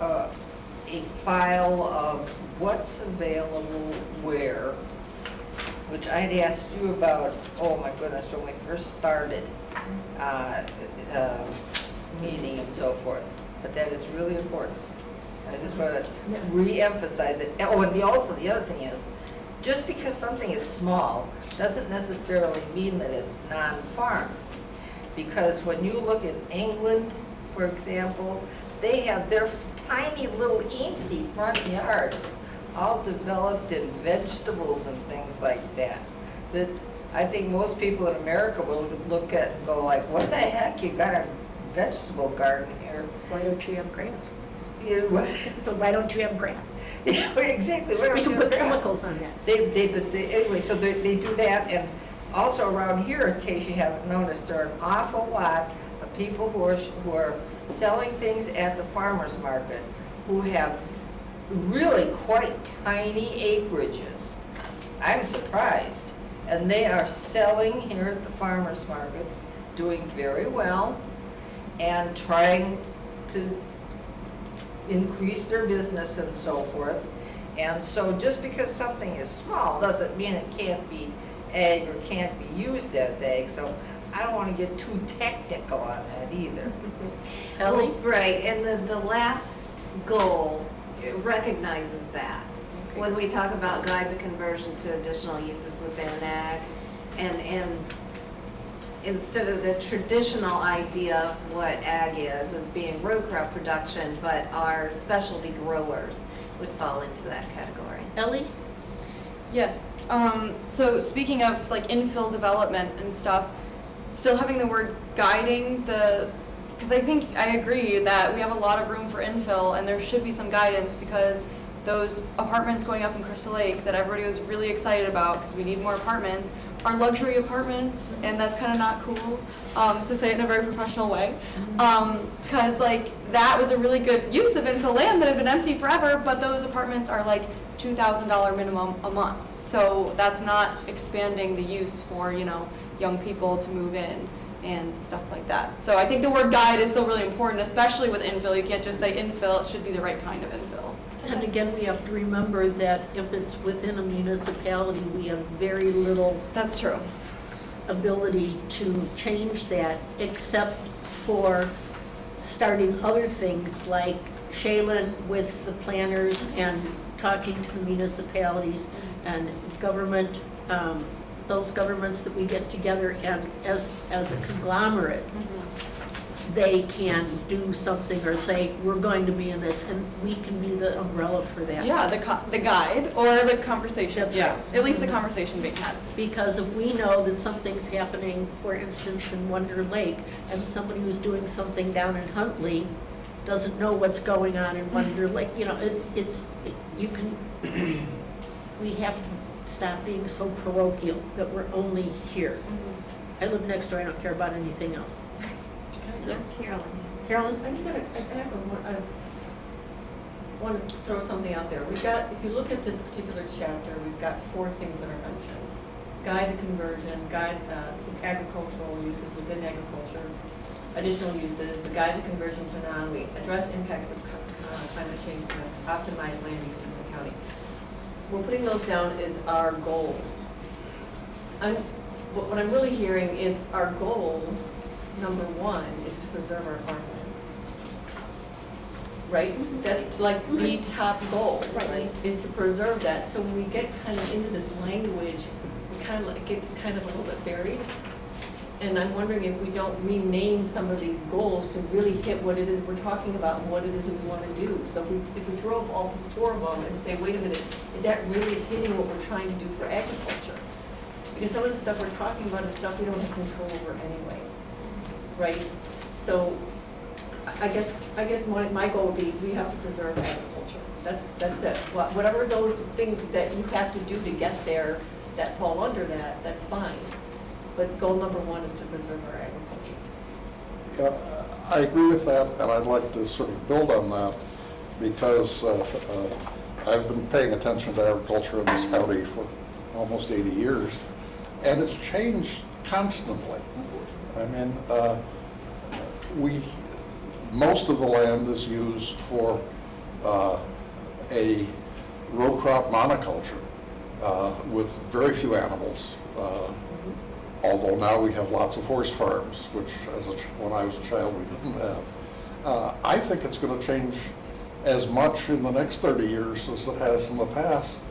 a file of what's available where, which I'd asked you about, oh my goodness, when we first started meeting and so forth. But that is really important. I just want to Yeah. re-emphasize it. Oh, and also the other thing is, just because something is small doesn't necessarily mean that it's non-farm. Because when you look at England, for example, they have their tiny little eensy front yards all developed in vegetables and things like that. That I think most people in America will look at and go like, what the heck, you got a vegetable garden here? Why don't you have grass? So why don't you have grass? Exactly. What We else can is put grass? chemicals on that. Anyway, so they do that, and also around here, in case you haven't noticed, there are an awful lot of people who are selling things at the farmer's market who have really quite tiny acreages. I'm surprised. And they are selling here at the farmer's markets, doing very well, and trying to increase their business and so forth. And so just because something is small doesn't mean it can't be ag or can't be used as ag. So I don't want to get too technical on that either. Ellie? Well, right, and the last goal recognizes that. When we talk about guide the conversion to additional uses within ag, and instead of the traditional idea of what ag is being row crop production, but our specialty growers would fall into that category. Ellie? Yes. So speaking of like infill development and stuff, still having the word guiding because I think I agree that we have a lot of room for infill and there should be some guidance because those apartments going up in Crystal Lake that everybody was really excited about because we need more apartments are luxury apartments, and that's kind of not cool to say it in a very professional way. Because like that was a really good use of infill land that had been empty forever, but those apartments are like $2,000 minimum a month. So that's not expanding the use for, young people to move in and stuff like that. So I think the word guide is still really important, especially with infill. You can't just say infill, it should be the right kind of infill. And again, we have to remember that if it's within a municipality, we have very little That's true. ability to change that, except for starting other things like Shaylin with the planners and talking to municipalities and government, those governments that we get together, and as a conglomerate, they can do something or say, we're going to be in this, and we can be the umbrella for that. Yeah, the guide or the conversation. That's yeah, right. At least the conversation being had. Because if we know that something's happening, for instance, in Wonder Lake, and somebody who's doing something down in Huntley doesn't know what's going on in Wonder Lake, we have to stop being so parochial that we're only here. I live next door, I don't care about anything else. Carolyn. Carolyn? I want to throw something out there. We've got, if you look at this particular chapter, we've got 4 things that are mentioned. Guide the conversion, guide some agricultural uses within agriculture, additional uses, the guide the conversion to we address impacts of climate change, and optimize land uses in the county. We're putting those down as our goals. What I'm really hearing is our goal, number 1, is to preserve our farmland. Right? That's like the top goal, Right. is to preserve that. So when we get kind of into this language, it gets kind of a little bit buried. And I'm wondering if we don't rename some of these goals to really hit what it is we're talking about and what it is that we want to do. So if we throw up all 4 of them and say, wait a minute, is that really hitting what we're trying to do for agriculture? Because some of the stuff we're talking about is stuff we don't have control over anyway, right? So I guess my goal would be, we have to preserve agriculture. That's it. Whatever those things that you have to do to get there that fall under that, that's fine. But goal number 1 is to preserve our agriculture. Yeah, I agree with that, and I'd like to sort of build on that because I've been paying attention to agriculture in this county for almost 80 years, and it's changed constantly. I mean, most of the land is used for a row crop monoculture with very few animals. Although now we have lots of horse farms, which when I was a child we didn't have. I think it's going to change as much in the next 30 years as it has in the past,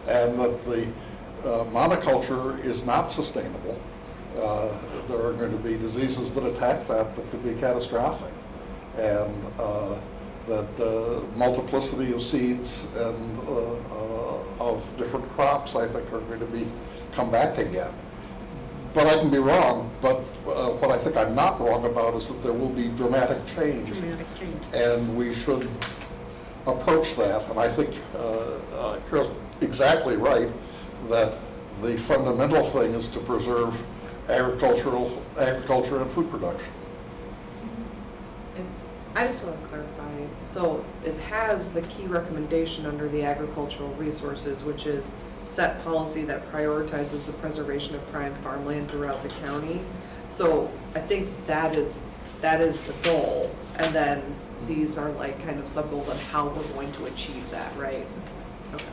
and that the monoculture is not sustainable. There are going to be diseases that attack that could be catastrophic, and that multiplicity of seeds and of different crops, I think, are going to come back again. But I can be wrong, but what I think I'm not wrong about is that there will be dramatic change. Dramatic change. And we should approach that. And I think Carol's exactly right that the fundamental thing is to preserve agriculture and food production. I just want to clarify, so it has the key recommendation under the agricultural resources, which is set policy that prioritizes the preservation of prime farmland throughout the county. So I think that is the goal, and then these are like kind of sub-goals on how we're going to achieve that, right? Okay.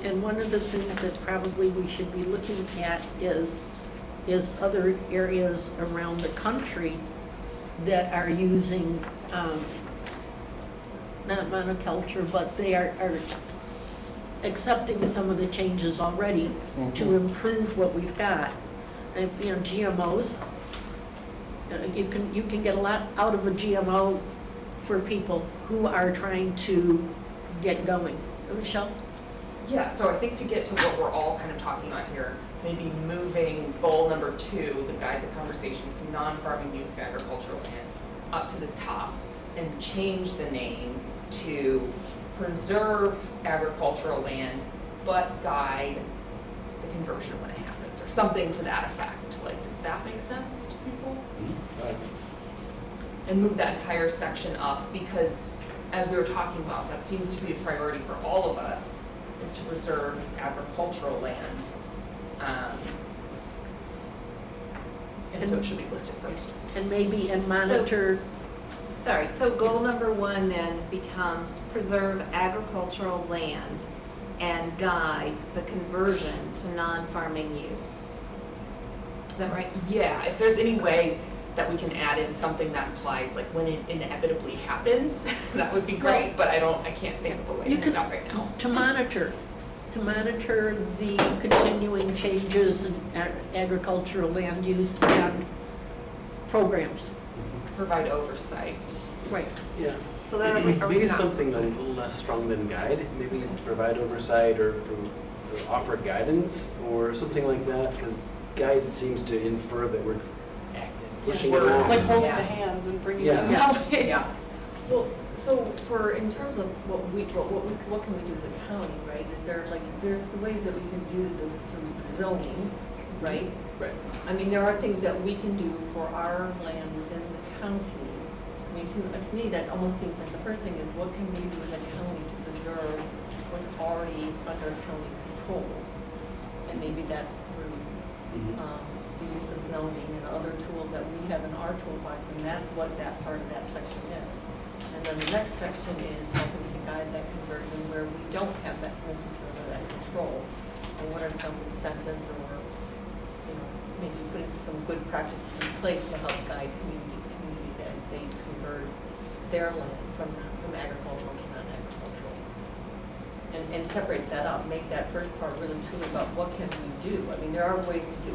And one of the things that probably we should be looking at is other areas around the country that are using, not monoculture, but they are accepting some of the changes already to improve what we've got. And, GMOs, you can get a lot out of a GMO for people who are trying to get going. Michelle? Yeah, so I think to get to what we're all kind of talking about here, maybe moving goal number 2, the guide the conversation to non-farming use of agricultural land, up to the top and change the name to preserve agricultural land, but guide the conversion when it happens, or something to that effect. Like, does that make sense to people? And move that entire section up, because as we were talking about, that seems to be a priority for all of us, is to preserve agricultural land. And so it should be listed first. And maybe, and monitor. Sorry, so goal number 1 then becomes preserve agricultural land and guide the conversion to non-farming use. Is that right? Yeah, if there's any way that we can add in something that implies like when it inevitably happens, that would be great, but I can't think of a way to do that right now. To monitor the continuing changes in agricultural land use and programs. Provide oversight. Right. Yeah. So then are we Maybe not? something a little less strong than guide, maybe provide oversight or offer guidance or something like that, because guide seems to infer that we're pushing it along. Like holding Yeah. the hand and bringing Yeah. it out. Yeah. Well, so in terms of what can we do as a county, right? Is there there's the ways that we can do the sort of zoning, right? Right. I mean, there are things that we can do for our land within the county. I mean, to me, that almost seems like the first thing is what can we do as a county to preserve what's already under county control? And maybe that's through the use of zoning and other tools that we have in our toolbox, and that's what that part of that section is. And then the next section is helping to guide that conversion where we don't have that necessarily that control. And what are some incentives or, maybe putting some good practices in place to help guide communities as they convert their land from agricultural to non-agricultural. And separate that out, make that first part really truly about what can we do. I mean, there are ways to do,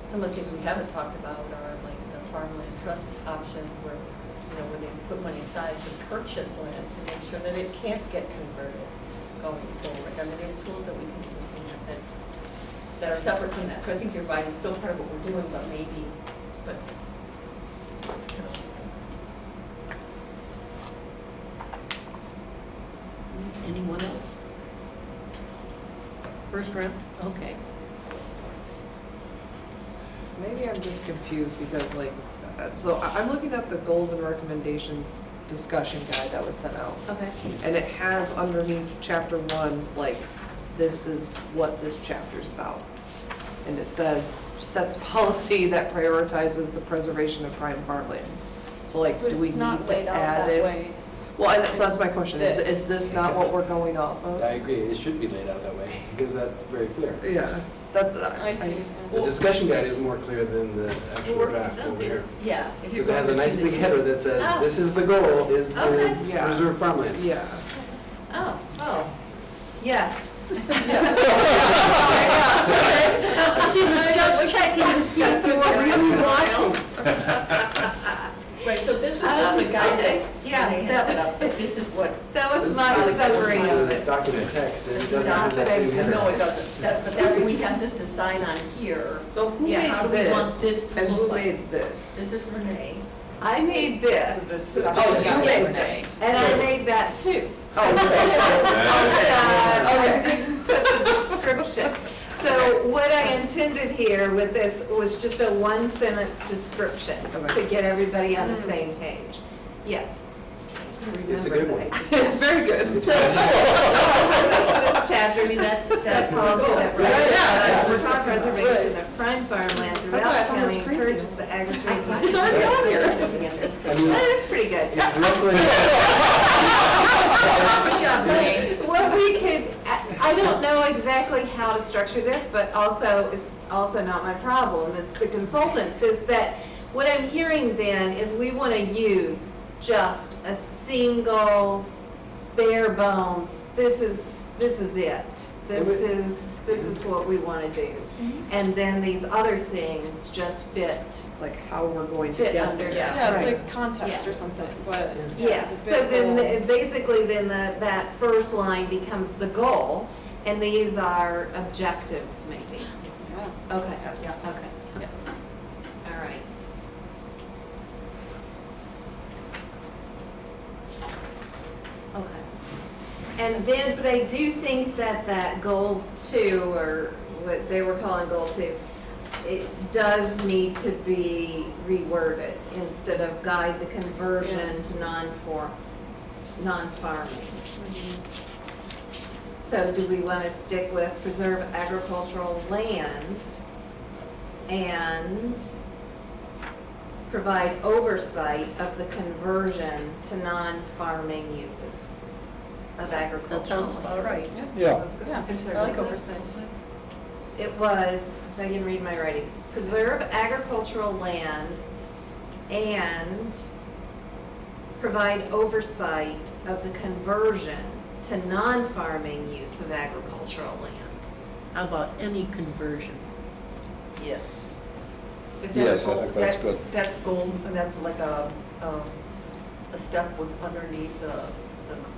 some of the things we haven't talked about are like the farmland trust options where, where they put money aside to purchase land to make sure that it can't get converted going forward. I mean, there's tools that we can do that are separate from that. So I think you're right, it's still part of what we're doing, but it's kind of. Anyone else? First round? Okay. Maybe I'm just confused because so I'm looking at the goals and recommendations discussion guide that was sent out. Okay. And it has underneath chapter 1, this is what this chapter is about. And it says, sets policy that prioritizes the preservation of prime farmland. So do we need to add it? Well, so that's my question, is this not what we're going off of? I agree, it should be laid out that way, because that's very clear. Yeah, that's, I see. The discussion guide is more clear than the actual draft over here. Yeah. if you're Because it has a going nice between big the two. header that says, Oh. this is the goal, is to Okay. Yeah. preserve farmland. yeah. Oh, yes. She was just checking to see if you were really watching. Right, so this was just the guide that Yeah, they had set up, but this is what. That was This my is summary of the it. document text, and it doesn't have that same header. No, it doesn't, but that's what we have to decide on here. So who Yeah, how do made we want this? this to And look who like? made this? This is Renee. I made this. Oh, You yeah. made this. And I made that too. Oh, I didn't put the description. So what I intended here with this was just a one-sentence description to get everybody on the same page. Yes. It's a good one. It's very good. So, this chapter sets policy that recognizes the preservation of prime farmland That's why I throughout the thought it was county, crazy. encourages the agricultural. It's already on here. I mean, That is pretty good. it's roughly. Good job, Grace. Well, we could, I don't know exactly how to structure this, but also, it's also not my problem, it's the consultants, is that what I'm hearing then is we want to use just a single bare bones, this is it. This is what we want to do. And then these other things just fit. Like how we're going to Fit get under there. that. Yeah, it's Right. like context Yeah. or something, but. Yeah, the so then, visual- basically then that first line becomes the goal, and these are objectives maybe. Yeah. Okay, Yes. okay, Yes. all right. Okay. And then, but I do think that that goal 2, or what they were calling goal 2, it does need to be reworded instead of guide the conversion to non-farming. So do we want to stick with preserve agricultural land and provide oversight of the conversion to non-farming uses of agricultural That sounds land? about right. Yeah, Yeah, I like oversight. It was, if I can read my writing, preserve agricultural land and provide oversight of the conversion to non-farming use of agricultural land. How about any conversion? Yes. Is that Yes, I goal- think is that's that- good. That's goal, and that's like a step with underneath the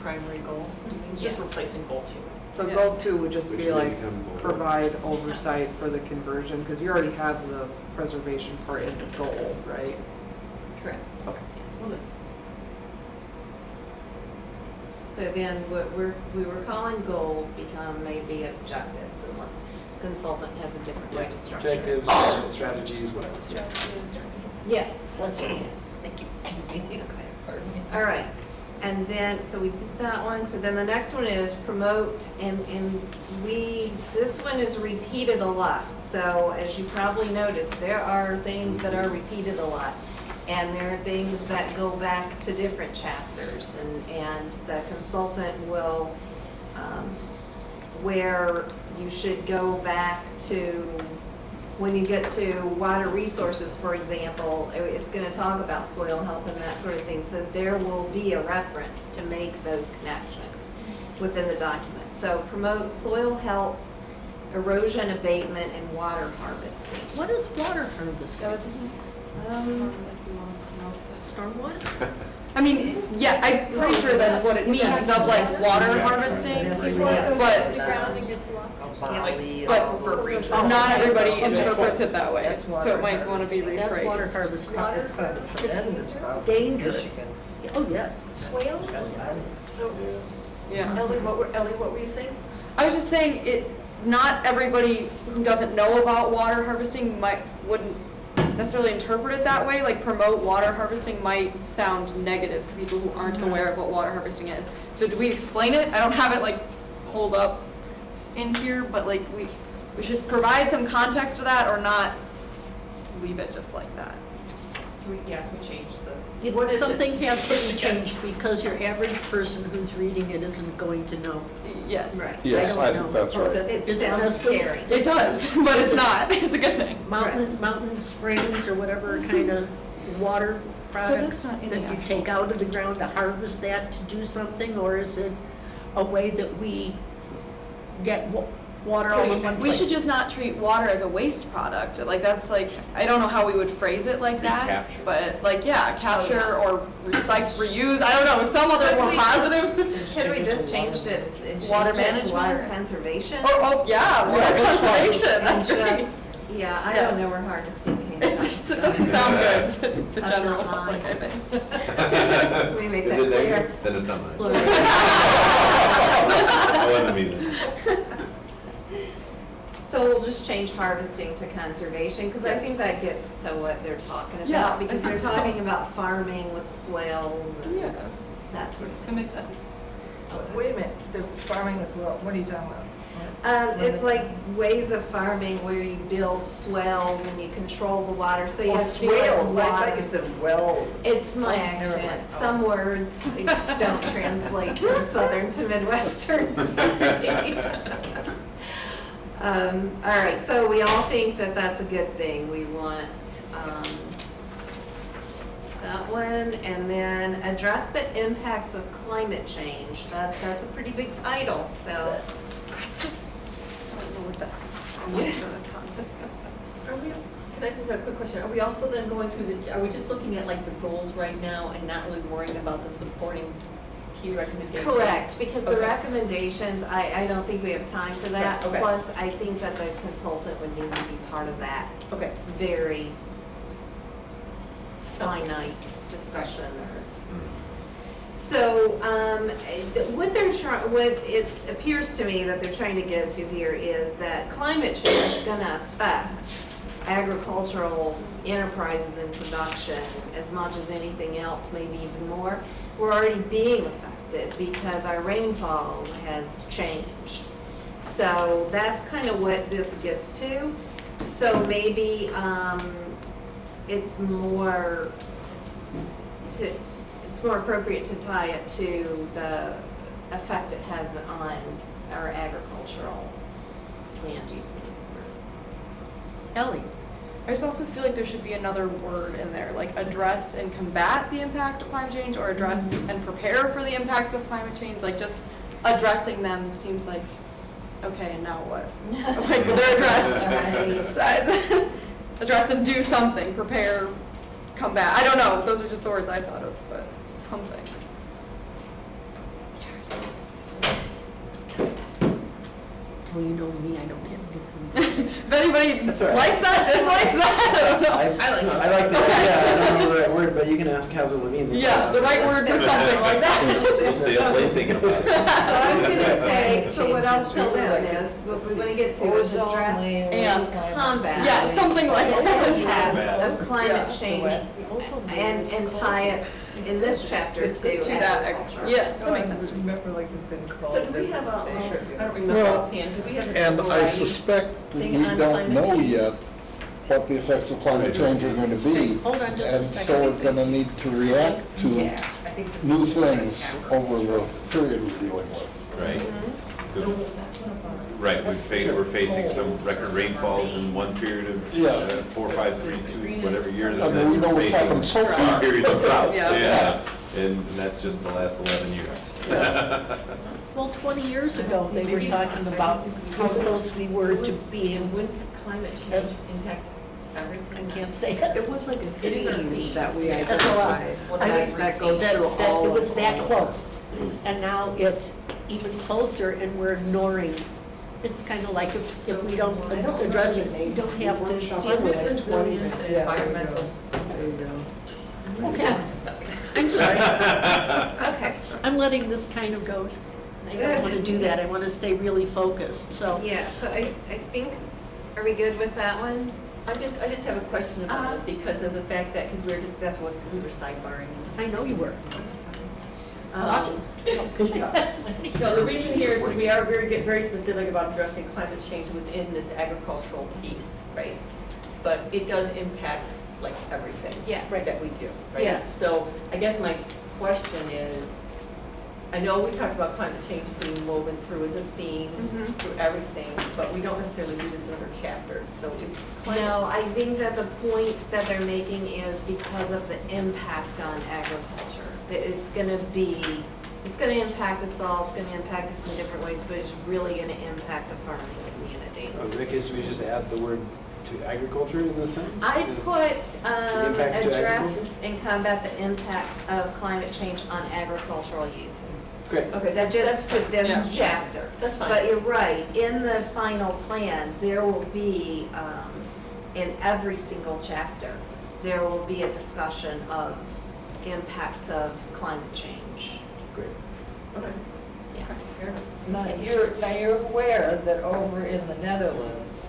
primary goal? It's just Yes. replacing goal 2. So Yeah. goal 2 would just Which be may like become goal one. provide oversight for the conversion, because you already have the preservation part in the goal, right? Correct. Okay. Yes. So then what we were calling goals become maybe objectives unless the consultant has a different way to structure it. Objectives, strategies, whatever. Yeah. That's okay. Thank you. Pardon me. All right, and then, so we did that one, so then the next one is promote, and this one is repeated a lot. So as you probably noticed, there are things that are repeated a lot. And there are things that go back to different chapters, and the consultant will, where you should go back to, when you get to water resources, for example, it's gonna talk about soil health and that sort of thing. So there will be a reference to make those connections within the document. So promote soil health, erosion abatement, and water harvesting. What is water harvesting? So it doesn't. Stormwater? I mean, yeah, I'm pretty sure that's what it means, of like water harvesting, Yes. Before it goes But- into the ground and gets lost. Bali, But all those for things. not everybody interprets it that way, That's water so it might want to be rephrased. That's water harvesting. It's got a tremendous problem. dangerous. Michigan. Oh, yes. Swales? Yeah. Ellie, what were you saying? I was just saying, not everybody who doesn't know about water harvesting wouldn't necessarily interpret it that way. Like promote water harvesting might sound negative to people who aren't aware of what water harvesting is. So do we explain it? I don't have it like pulled up in here, but like we should provide some context to that or not leave it just like that. Can we change the? Something has to be changed because your average person who's reading it isn't going to know. Yes. Right. yes, don't I know. think that's right. It Is it sounds necessary? scary. It does, but it's not. It's a good thing. Mountain springs or whatever kind of water products not in that the you actual- take out of the ground to harvest that to do something? Or is it a way that we get water all in one We place? should just not treat water as a waste product. Like that's like, I don't know how we would phrase it like that. Recapture. But like, yeah, capture or recycle, reuse, I don't know, some other Could more we positive. Could we just change it, and Water change it to water management? conservation? Oh, yeah, water that's fine. conservation, that's And great. just- Yeah, I don't know where harvesting came It's, from. it's doesn't sound good to the That's general not mine. public, I think. We make Is that it clear. negative? Then it's not mine. Well, I wasn't meaning it. So we'll just change harvesting to conservation, because I think Yes. that gets to what they're talking Yeah, about, I because think they're so. talking about farming with swales and Yeah, that sort of that thing. makes sense. Wait a minute, the farming as well, what are you talking about? It's like ways of farming where you build swales and you control the water, so you Oh, have to do less swales, I thought you water. said wells. It's my Oh, never accent. mind. Oh. Some words don't translate from Southern to Midwestern. All right, so we all think that that's a good thing. We want that one, and then address the impacts of climate change. That's a pretty big title, so. I just don't know what that means in this context. Are we, can I ask you a quick question? Are we also then going through are we just looking at like the goals right now and not really worrying about the supporting key recommendations? Correct, because the Okay. recommendations, I don't think we have time for that. Okay. Plus, I think that the consultant would need to be part of that Okay. very finite discussion. So, what it appears to me that they're trying to get to here is that climate change is gonna affect agricultural enterprises and production as much as anything else, maybe even more. We're already being affected because our rainfall has changed. So that's kind of what this gets to. So maybe, it's more appropriate to tie it to the effect it has on our agricultural land uses. Ellie? I just also feel like there should be another word in there, like address and combat the impacts of climate change, or address and prepare for the impacts of climate change. Like just addressing them seems like, okay, and now what? Like they're addressed. Address and do something, prepare, combat. I don't know, those are just the words I thought of, but something. Well, you know me, I don't have anything. If anybody That's all right. likes that, dislikes that, I don't know. I like it. I like the idea, I don't know the right word, but you can ask Housing Levine. Yeah, the right word for something like that. We'll stay up late thinking about it. So I'm gonna say, so what I'll tell them is, what we wanna get to is address And combat. yeah, something like The that. impacts of climate Yeah. change and tie it in this chapter to that, agriculture. yeah, that makes sense. Remember, like, it's been called. So do we have I don't remember Well, offhand, do we have a And I variety? suspect that thing we on don't climate know change? yet what the effects of climate change are going to be. Hold on just a And second. so we're going to need to react to I think this new is things over the period we're dealing with. Right. Right, we're facing some record rainfalls in one period of Yeah. 4, 5, 3, 2, whatever years. I and mean, then we know we're what's facing happened so two far. periods of drought. Yeah. Yeah, and that's just the last 11 years. Well, 20 years ago, they were talking about how close we were to being, Wouldn't climate change impact I everything? can't say it. It was like a It is a theme that we That's a lot. identified. That goes That through all it of was that them. close. And now it's even closer and we're ignoring. It's kind of like if we don't address it, we don't have to deal Climate with it. resilience and environmental There you go. Okay, Sorry. I'm sorry. Okay, I'm letting this kind of go. I don't want to do that. I want to stay really focused, so. yeah, so I think, are we good with that one? I just have a question about it because of the fact that, because that's what we were sidebarring. I know you were. Um, No, the reason here is because we are very specific about addressing climate change within this agricultural piece, right? But it does impact like everything. Yes. That we do, right? Yes. So I guess my question is, I know we talked about climate change being woven through as a theme Mhm. through everything, but we don't necessarily do this in other chapters, so is climate. No, I think that the point that they're making is because of the impact on agriculture. That it's gonna impact us all, it's gonna impact us in different ways, but it's really gonna impact the farming community. In that case, do we just add the word to agriculture in the sentence? I put, impacts to address agriculture? and combat the impacts of climate change on agricultural uses. Great. Okay, That just for this Yeah. chapter. That's fine. But you're right, in the final plan, there will be, in every single chapter, there will be a discussion of impacts of climate change. Great. Okay. Yeah. Fair enough. Now you're aware that over in the Netherlands,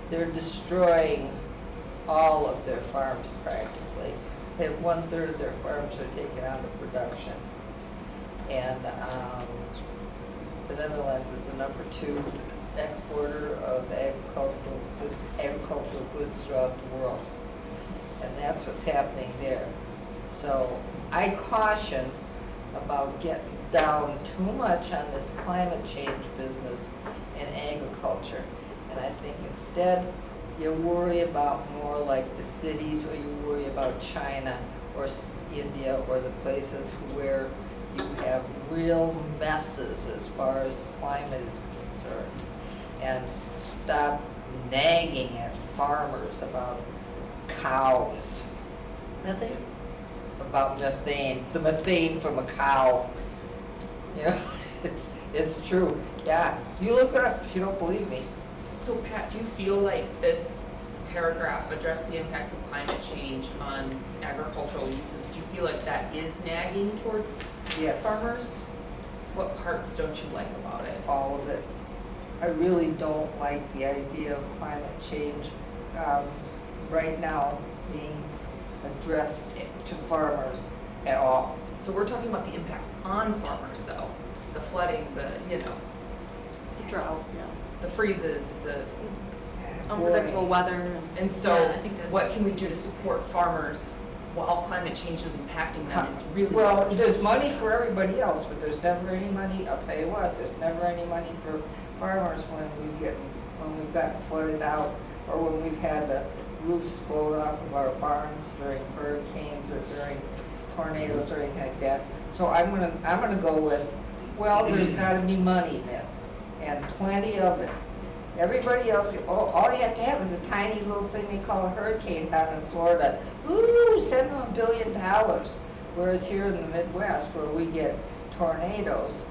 they're destroying all of their farms practically. They have 1/3 of their farms are taken out of production. And the Netherlands is the #2 exporter of agricultural goods throughout the world. And that's what's happening there. So I caution about getting down too much on this climate change business in agriculture. And I think instead you worry about more like the cities, or you worry about China or India or the places where you have real messes as far as climate is concerned. And stop nagging at farmers about cows. Methane? About methane, the methane from a cow. You know, it's true. Yeah, you look it up if you don't believe me. So Pat, do you feel like this paragraph addressed the impacts of climate change on agricultural uses? Do you feel like that is nagging towards Yes. farmers? What parts don't you like about it? All of it. I really don't like the idea of climate change right now being addressed to farmers at all. So we're talking about the impacts on farmers though, the flooding, the Drought, yeah. the freezes, the, Unpredictable weather. and so Yeah, I think that's- what can we do to support farmers while climate change is impacting them is really. Well, there's money for everybody else, but there's never any money, I'll tell you what, there's never any money for farmers when we've gotten flooded out, or when we've had the roofs blown off of our barns during hurricanes or during tornadoes or anything like that. So I'm gonna go with, well, there's gotta be money then, and plenty of it. Everybody else, all you have to have is a tiny little thing they call a hurricane down in Florida. Ooh, send them $1 billion. Whereas here in the Midwest, where we get tornadoes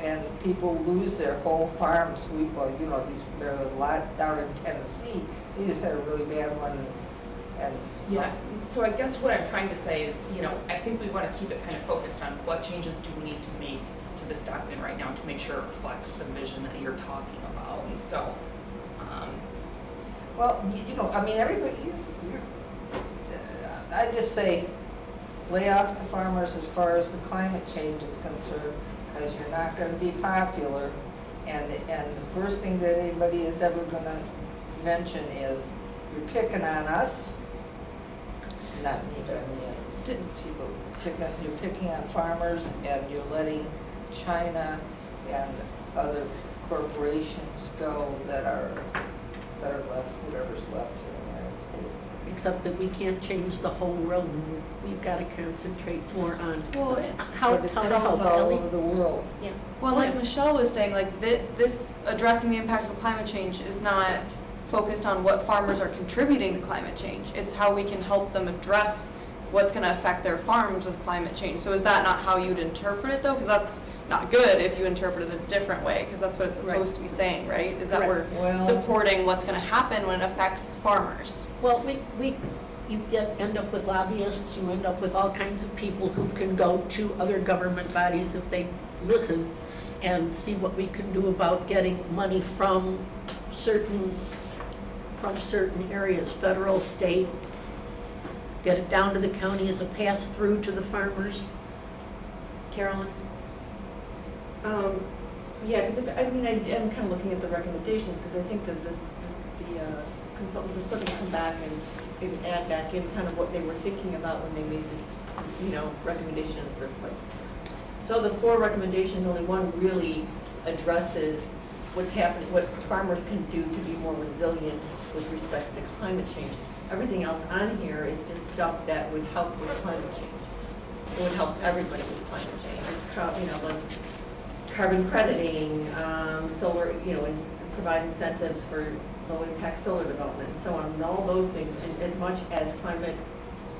and people lose their whole farms, there are a lot down in Tennessee. They just had a really bad one, and Yeah, so I guess what I'm trying to say is, I think we want to keep it kind of focused on what changes do we need to make to this document right now to make sure it reflects the vision that you're talking about. And so, well, everybody, I just say, lay off the farmers as far as the climate change is concerned, because you're not going to be popular. And the first thing that anybody is ever going to mention is, you're picking on us. Not me, but people you're picking on farmers, and you're letting China and other corporations go that are left, whatever's left here in the United States. Except that we can't change the whole world, and we've got to concentrate more on Well, how But it to help comes all Ellie. over the world. Yeah. Well, like Michelle was saying, like this addressing the impacts of climate change is not focused on what farmers are contributing to climate change. It's how we can help them address what's going to affect their farms with climate change. So is that not how you'd interpret it though? Because that's not good if you interpret it a different way, because that's what it's supposed to be saying, right? Is that Right. we're Well- supporting what's going to happen when it affects farmers. Well, you end up with lobbyists, you end up with all kinds of people who can go to other government bodies if they listen and see what we can do about getting money from certain areas, federal, state, get it down to the county as a pass-through to the farmers. Carolyn? Yeah, because I am kind of looking at the recommendations, because I think that the consultants are still going to come back and add back in kind of what they were thinking about when they made this, recommendation in the first place. So the 4 recommendations, only one really addresses what's happening, what farmers can do to be more resilient with respects to climate change. Everything else on here is just stuff that would help with climate change. It would help everybody with climate change. It's carbon crediting, solar, and provide incentives for low-impact solar development and so on, and all those things. And as much as climate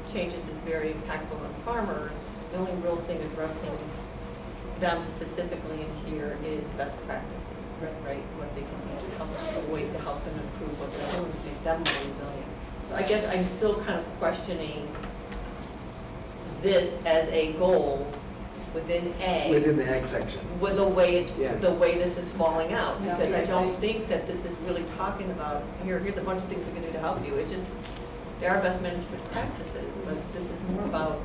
changes is very impactful on farmers, the only real thing addressing them specifically in here is best practices, right? What they can do to help, ways to help them improve what they're doing to make them more resilient. So I guess I'm still kind of questioning this as a goal within A. Within the ag section. With the way it's, Yeah. the way this is falling out. Yeah. Because I don't think that this is really talking about, here's a bunch of things we can do to help you. It's just, there are best management practices, but this is more about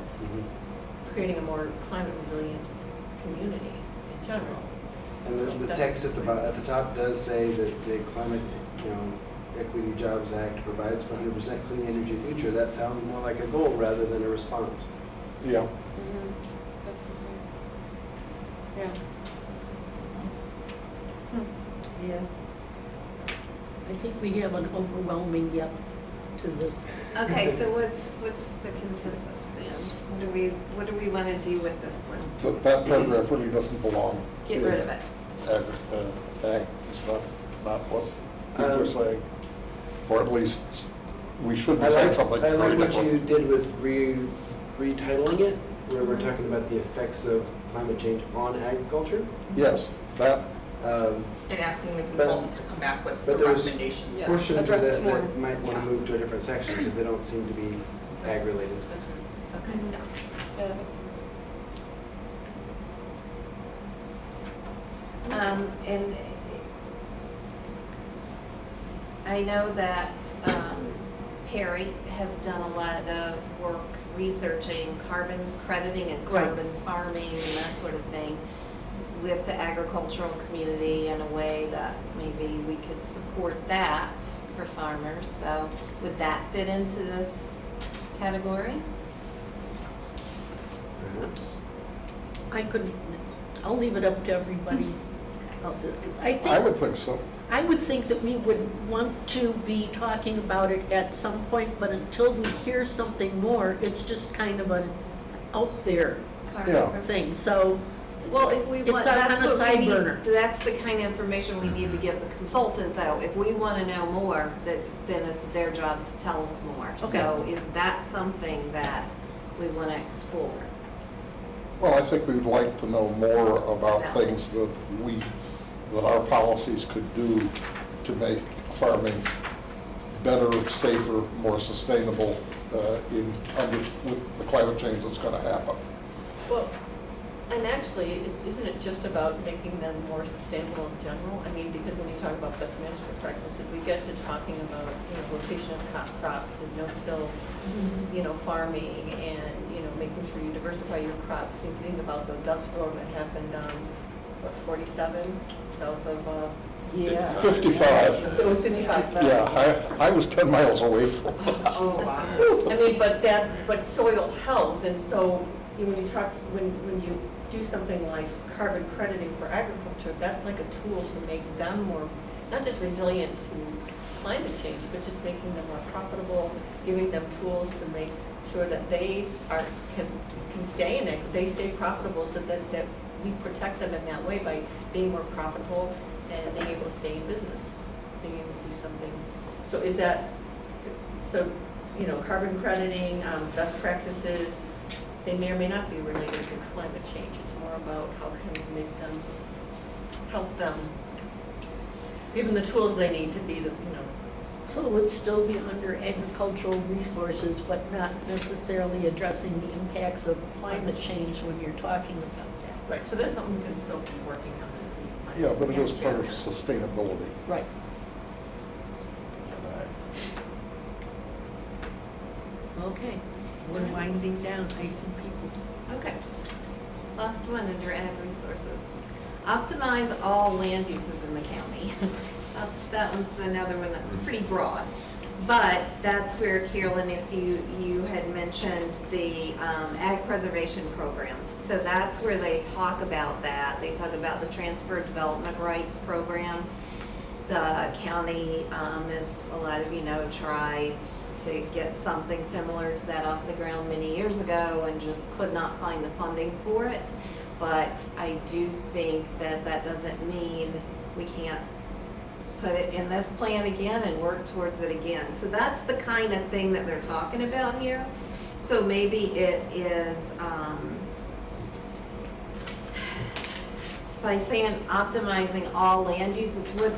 creating a more climate resilient community in general. And So the that's- text at the top does say that the Climate, Equity Jobs Act provides for 100% clean energy future. That sounds more like a goal rather than a response. Yeah. That's good point. Yeah. Yeah. I think we have an overwhelming yep to this. Okay, so what's the consensus then? What do we want to do with this one? That paragraph really doesn't belong. Get rid of it. Ag is not what people are saying. Or at least we should be saying something I very like what you different. did with retitling it, where we're talking about the effects of climate change on agriculture. Yes, that, And asking the consultants to come back with some but there's recommendations. Yeah. portions of address this it more. that might want to Yeah. move to a different section because they don't seem to be ag related. That's what Okay. Yeah, that makes sense. And I know that Perry has done a lot of work researching carbon crediting and Right. carbon farming and that sort of thing with the agricultural community in a way that maybe we could support that for farmers. So would that fit into this category? Perhaps. I'll leave it up to everybody else. I would think so. I would think that we would want to be talking about it at some point, but until we hear something more, it's just kind of an out there Yeah. thing, so. Well, if we It's want, on that's a what side we need, burner. that's the kind of information we need to give the consultant, though. If we want to know more, then it's their job to tell us more. So is that something that we want to explore? Well, I think we would like to know more about About things that our policies could do to make farming better, safer, more sustainable with the climate change that's going to happen. Well, and actually, isn't it just about making them more sustainable in general? I mean, because when you talk about best management practices, we get to talking about, rotation of crops and no-till, farming and, making sure you diversify your crops. If you think about the dust storm that happened on, 47, south of, Yeah. 55. it was 55. Yeah, I was 10 miles away from it. Oh, wow. I mean, but soil health, and so, when you do something like carbon crediting for agriculture, that's like a tool to make them more, not just resilient to climate change, but just making them more profitable, giving them tools to make sure that they can stay in it, they stay profitable, so that we protect them in that way by being more profitable and being able to stay in business, being able to do something. So is that, carbon crediting, best practices, they may or may not be related to climate change. It's more about how can we make them, help them, give them the tools they need to be So it would still be under agricultural resources, but not necessarily addressing the impacts of climate change when you're talking about that. right, so that's something we can still be working on as we plan. Yeah, but it is next part of year. sustainability. Right. Okay, we're winding down. I see people. Okay. Last one under ag resources. Optimize all land uses in the county. That one's another one that's pretty broad. But that's where, Carolyn, if you had mentioned the ag preservation programs. So that's where they talk about that. They talk about the transfer development rights programs. The county, as a lot of you know, tried to get something similar to that off the ground many years ago and just could not find the funding for it. But I do think that that doesn't mean we can't put it in this plan again and work towards it again. So that's the kind of thing that they're talking about here. So maybe it is, by saying optimizing all land uses, what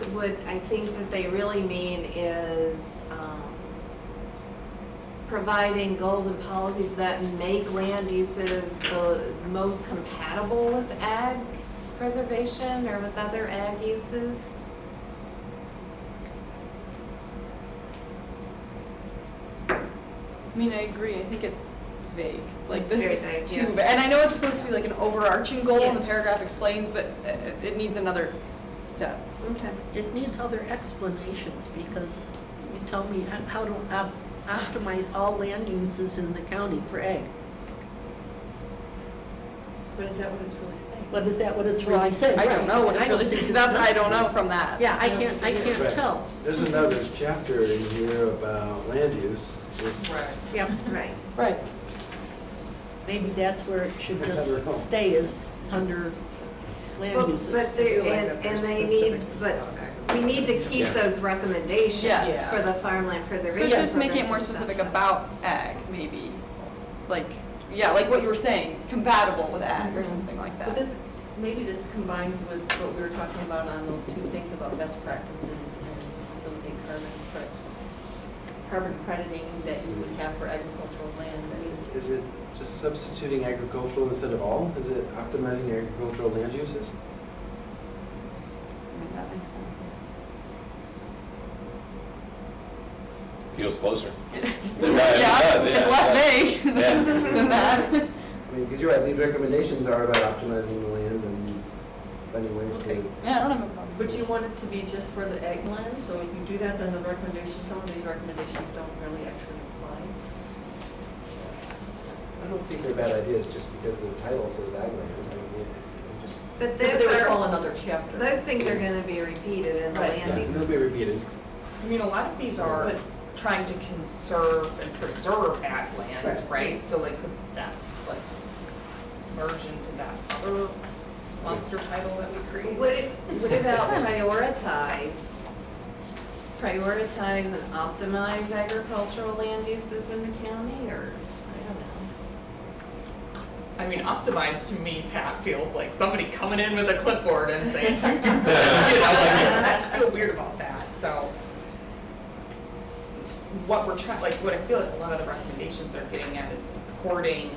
I think that they really mean is providing goals and policies that make land uses the most compatible with ag preservation or with other ag uses? I mean, I agree. I think it's vague. Like, It's this very is vague, too yes. vague. And I know it's supposed to be like an overarching goal, and Yeah. the paragraph explains, but it needs another step. Okay. It needs other explanations, because you tell me how to optimize all land uses in the county for ag. But is that what it's really saying? But is that what it's Well, really saying? I don't know what I it's don't really think saying. it's That's, I don't know from that. Yeah, I can't Right. tell. There's another chapter in here about land use. It's- Yep, Right. Right. maybe that's where it should I don't know. just stay, is under land But, uses. but they, feel like and, that and there's they specific need, but we need to keep Yeah. those recommendations Yes. for the farmland So preservation. just make it programs more and stuff, specific so. about ag, maybe. Like, yeah, like what you were saying, compatible with ag or something like But that. this, maybe this combines with what we were talking about on those two things about best practices and facilitate carbon crediting that you would have for agricultural land. That is, Is it just substituting agricultural instead of all? Is it optimizing agricultural land uses? I mean, that makes sense. Feels closer. Yeah, does, it's yeah. less vague Yeah. than that. I mean, because you're right, these recommendations are about optimizing the land and finding ways Okay. to. Yeah, I don't have a problem. but you want it to be just for the ag land, so if you do that, then the recommendations, some of these recommendations don't really actually apply. I don't think they're bad ideas just because the title says ag land. I mean, just. But They those would fall are, another chapter. those things are gonna be repeated in the Right. land Yeah, use. it'll be repeated. I mean, a lot of these are But- trying to conserve and preserve ag land, Right. right? So like, could that like merge into that other monster title that we created? What about prioritize and optimize agricultural land uses in the county, or, I don't know. I mean, optimized to me, Pat, feels like somebody coming in with a clipboard and saying, do this, you know, like, I feel weird about that, so. What we're trying, like, what I feel like a lot of the recommendations are getting at is supporting,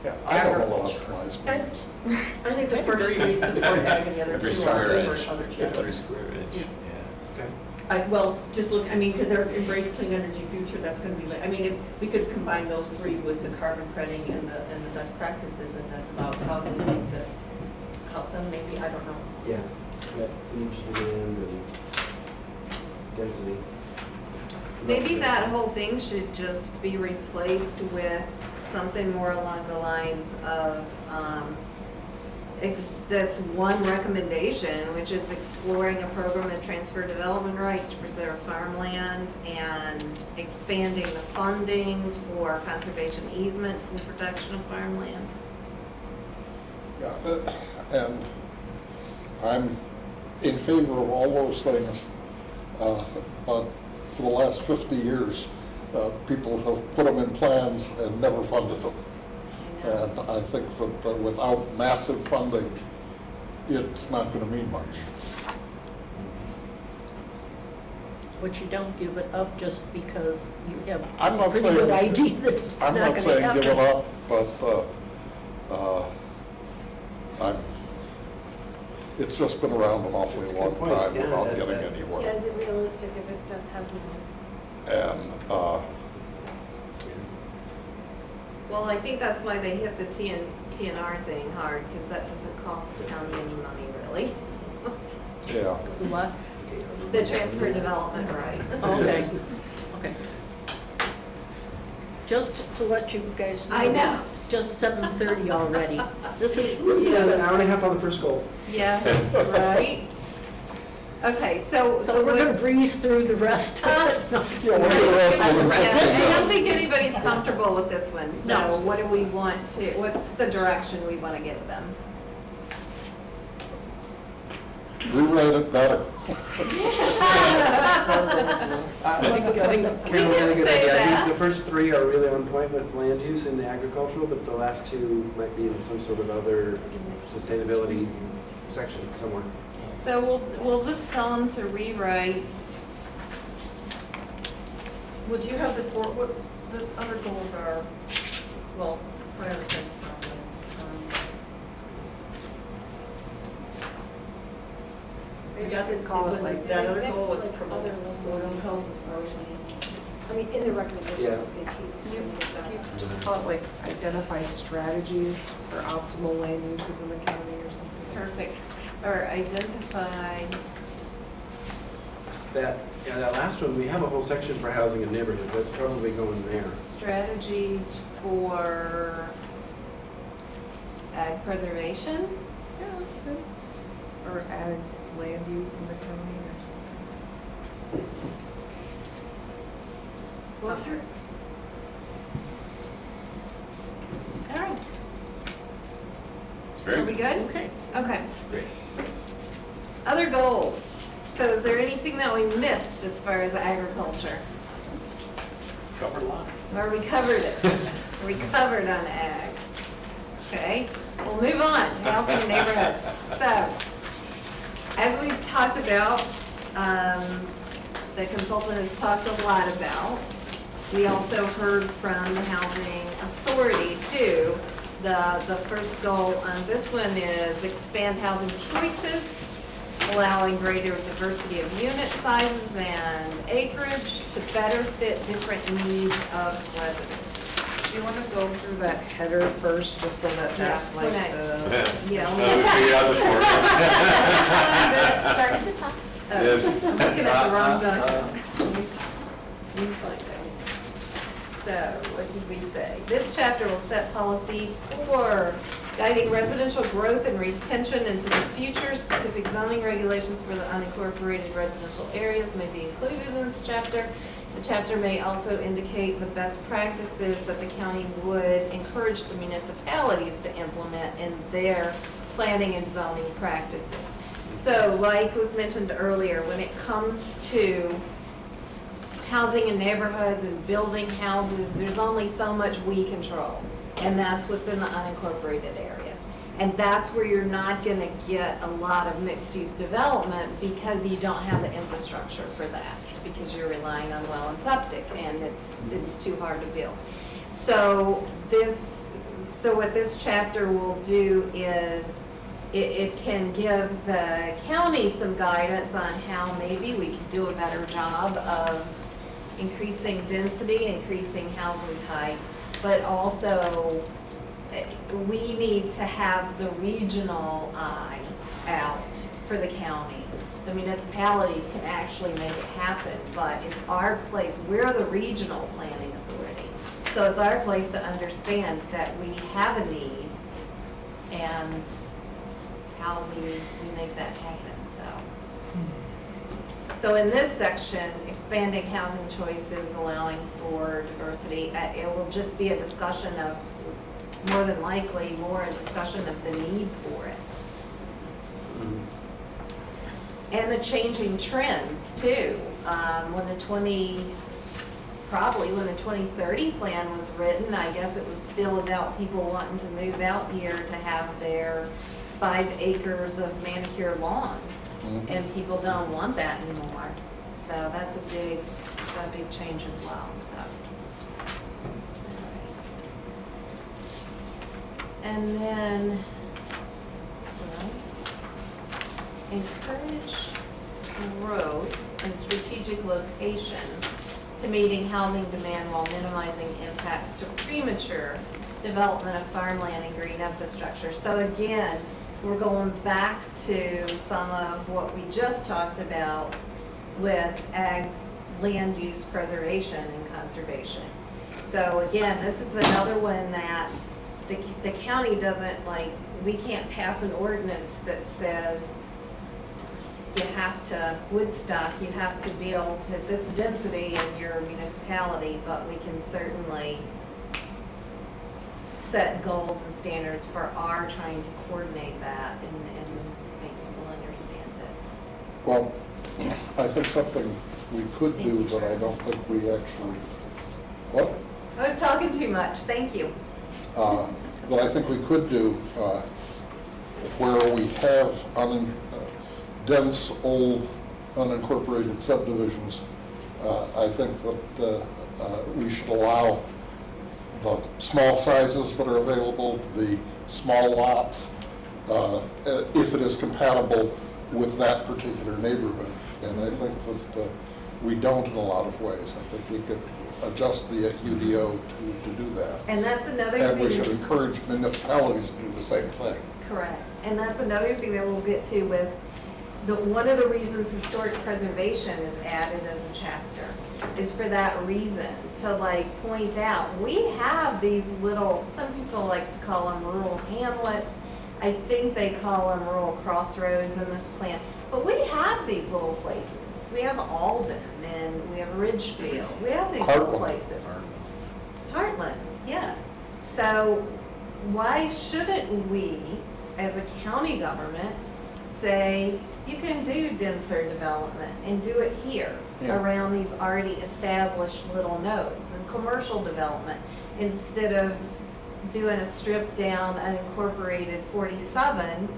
Yeah, I don't know what Agriculture. optimized means. I think the first three support ag and the other Every two square are inch. for other Every chapters. square inch, yeah. Okay. Well, just look, I mean, because they're embrace clean energy future, that's gonna be like, I mean, if we could combine those three with the carbon crediting and the best practices, and that's about how do we like to help them, maybe, I don't know. Yeah. That energy demand and density. Maybe that whole thing should just be replaced with something more along the lines of, this one recommendation, which is exploring a program to transfer development rights to preserve farmland and expanding the funding for conservation easements and protection of farmland. Yeah, and I'm in favor of all those things, but for the last 50 years, people have put them in plans and never funded them. And I think that without massive funding, it's not going to mean much. But you don't give it up just because you have I'm a not pretty saying, good idea that it's not I'm gonna not happen. saying give it up, but it's just been around an awfully That's a long good point. time Yeah, without that- getting that- anywhere. Yeah, is it realistic if it hasn't been? And Well, I think that's why they hit the TNR thing hard, because that doesn't cost the county any money, really. yeah, The what? The transfer development rights. Okay, okay. Just to let you guys know. I know. It's just 7:30 already. This is An hour and a half on the first goal. Yes, right? Okay, so. So we're gonna breeze through the rest of it. No. yeah, we'll do the rest of them. I don't think anybody's comfortable with this one, so No. what do we want to, what's the direction we want to give them? Rewrite it better. I think Carol had a good say idea. I that. think the first three are really on point with land use and agricultural, but the last two might be in some sort of other sustainability section somewhere. So we'll just tell them to rewrite. Would you have the the other goals are, well, prioritize farmland. Maybe got- you could call it was like that other Mix goal was like promote other soil local health uses. erosion. I mean, in the recommendations, Yeah. if they tease You some of that. you could just call it like identify strategies for optimal land uses in the county or something. Perfect. Or identify, That last one, we have a whole section for housing and neighborhoods, that's probably going there. strategies for ag preservation. Yeah, that's good. Or ag land use in the county or Well, something. All right. It's very Are we good. good? Okay. Okay. Great. Other goals. So is there anything that we missed as far as agriculture? Covered a lot. Or we covered it? We covered on ag. Okay, we'll move on, housing and neighborhoods. So, as we've talked about, the consultant has talked a lot about, we also heard from the Housing Authority too. The first goal on this one is expand housing choices, allowing greater diversity of unit sizes and acreage to better fit different needs of residents. Do you want to go through that header first, just so that that's Yeah, like okay. the, Yeah. We figured out before. Start at the top. Yes. I'm looking at the wrong document. You find it. So, what did we say? This chapter will set policy for guiding residential growth and retention into the future. Specific zoning regulations for the unincorporated residential areas may be included in this chapter. The chapter may also indicate the best practices that the county would encourage the municipalities to implement in their planning and zoning practices. So, like was mentioned earlier, when it comes to housing in neighborhoods and building houses, there's only so much we control. And that's what's in the unincorporated areas. And that's where you're not gonna get a lot of mixed-use development because you don't have the infrastructure for that, because you're relying on well and septic, and it's too hard to build. So what this chapter will do is, it can give the county some guidance on how maybe we can do a better job of increasing density, increasing housing type, but also we need to have the regional eye out for the county. The municipalities can actually make it happen, but it's our place, we're the regional planning authority. So it's our place to understand that we have a need and how we make that happen, so in this section, expanding housing choices, allowing for diversity, it will just be a discussion of, more than likely, more a discussion of the need for it. And the changing trends too. When the 2030 plan was written, I guess it was still about people wanting to move out here to have their 5 acres of manicure lawn. And people don't want that anymore. So that's a big change as well, so. And then, encourage growth in strategic locations to meeting housing demand while minimizing impacts to premature development of farmland and green infrastructure. So again, we're going back to some of what we just talked about with ag land use preservation and conservation. So again, this is another one that the county doesn't, like, we can't pass an ordinance that says you have to, Woodstock, you have to build to this density in your municipality, but we can certainly set goals and standards for our trying to coordinate that and make people understand it. Well, I think something we could do, but I don't think we actually, what? I was talking too much, thank you. That I think we could do, where we have dense, old, unincorporated subdivisions, I think that we should allow the small sizes that are available, the small lots, if it is compatible with that particular neighborhood. And I think that we don't in a lot of ways. I think we could adjust the UDO to do that. And that's another And we should thing, encourage municipalities to do the same thing. correct, and that's another thing that we'll get to with, one of the reasons historic preservation is added as a chapter is for that reason, to like point out, we have these little, some people like to call them rural hamlets, I think they call them rural crossroads in this plan, but we have these little places. We have Alden and we have Ridgefield, we have these little Heartland. places. Heartland, yes. So why shouldn't we, as a county government, say, you can do denser development and do it here Yeah. around these already established little nodes and commercial development instead of doing a stripped down unincorporated 47,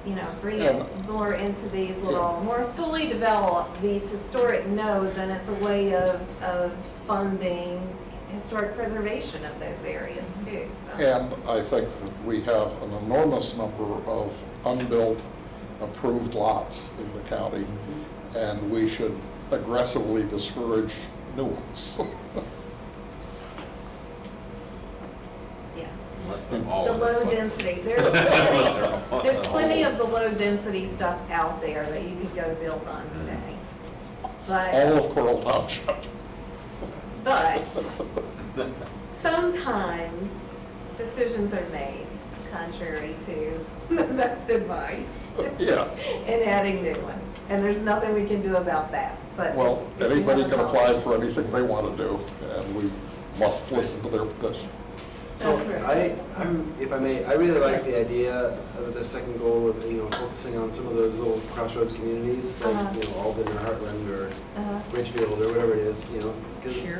you know, bring it more into these little, more fully developed, these historic nodes, and it's a way of funding historic preservation of those areas too, so. And I think that we have an enormous number of unbuilt, approved lots in the county, and we should aggressively discourage new ones. Yes. Unless they're all The in the low flood. density, Unless they're all- there's plenty all- of the low density stuff out there that you could go build on today. All But, of Coral Township. but sometimes decisions are made contrary to the best advice Yes. and adding new ones. And there's nothing we can do about that, but. Well, if you anybody have a can apply policy- for anything they want to do, and we must listen to their petition. So That's right. if I may, I really like the idea of the second goal of, focusing on some of those little crossroads communities, like, Alden or Heartland or Uh-huh. Ridgefield or whatever it is, because,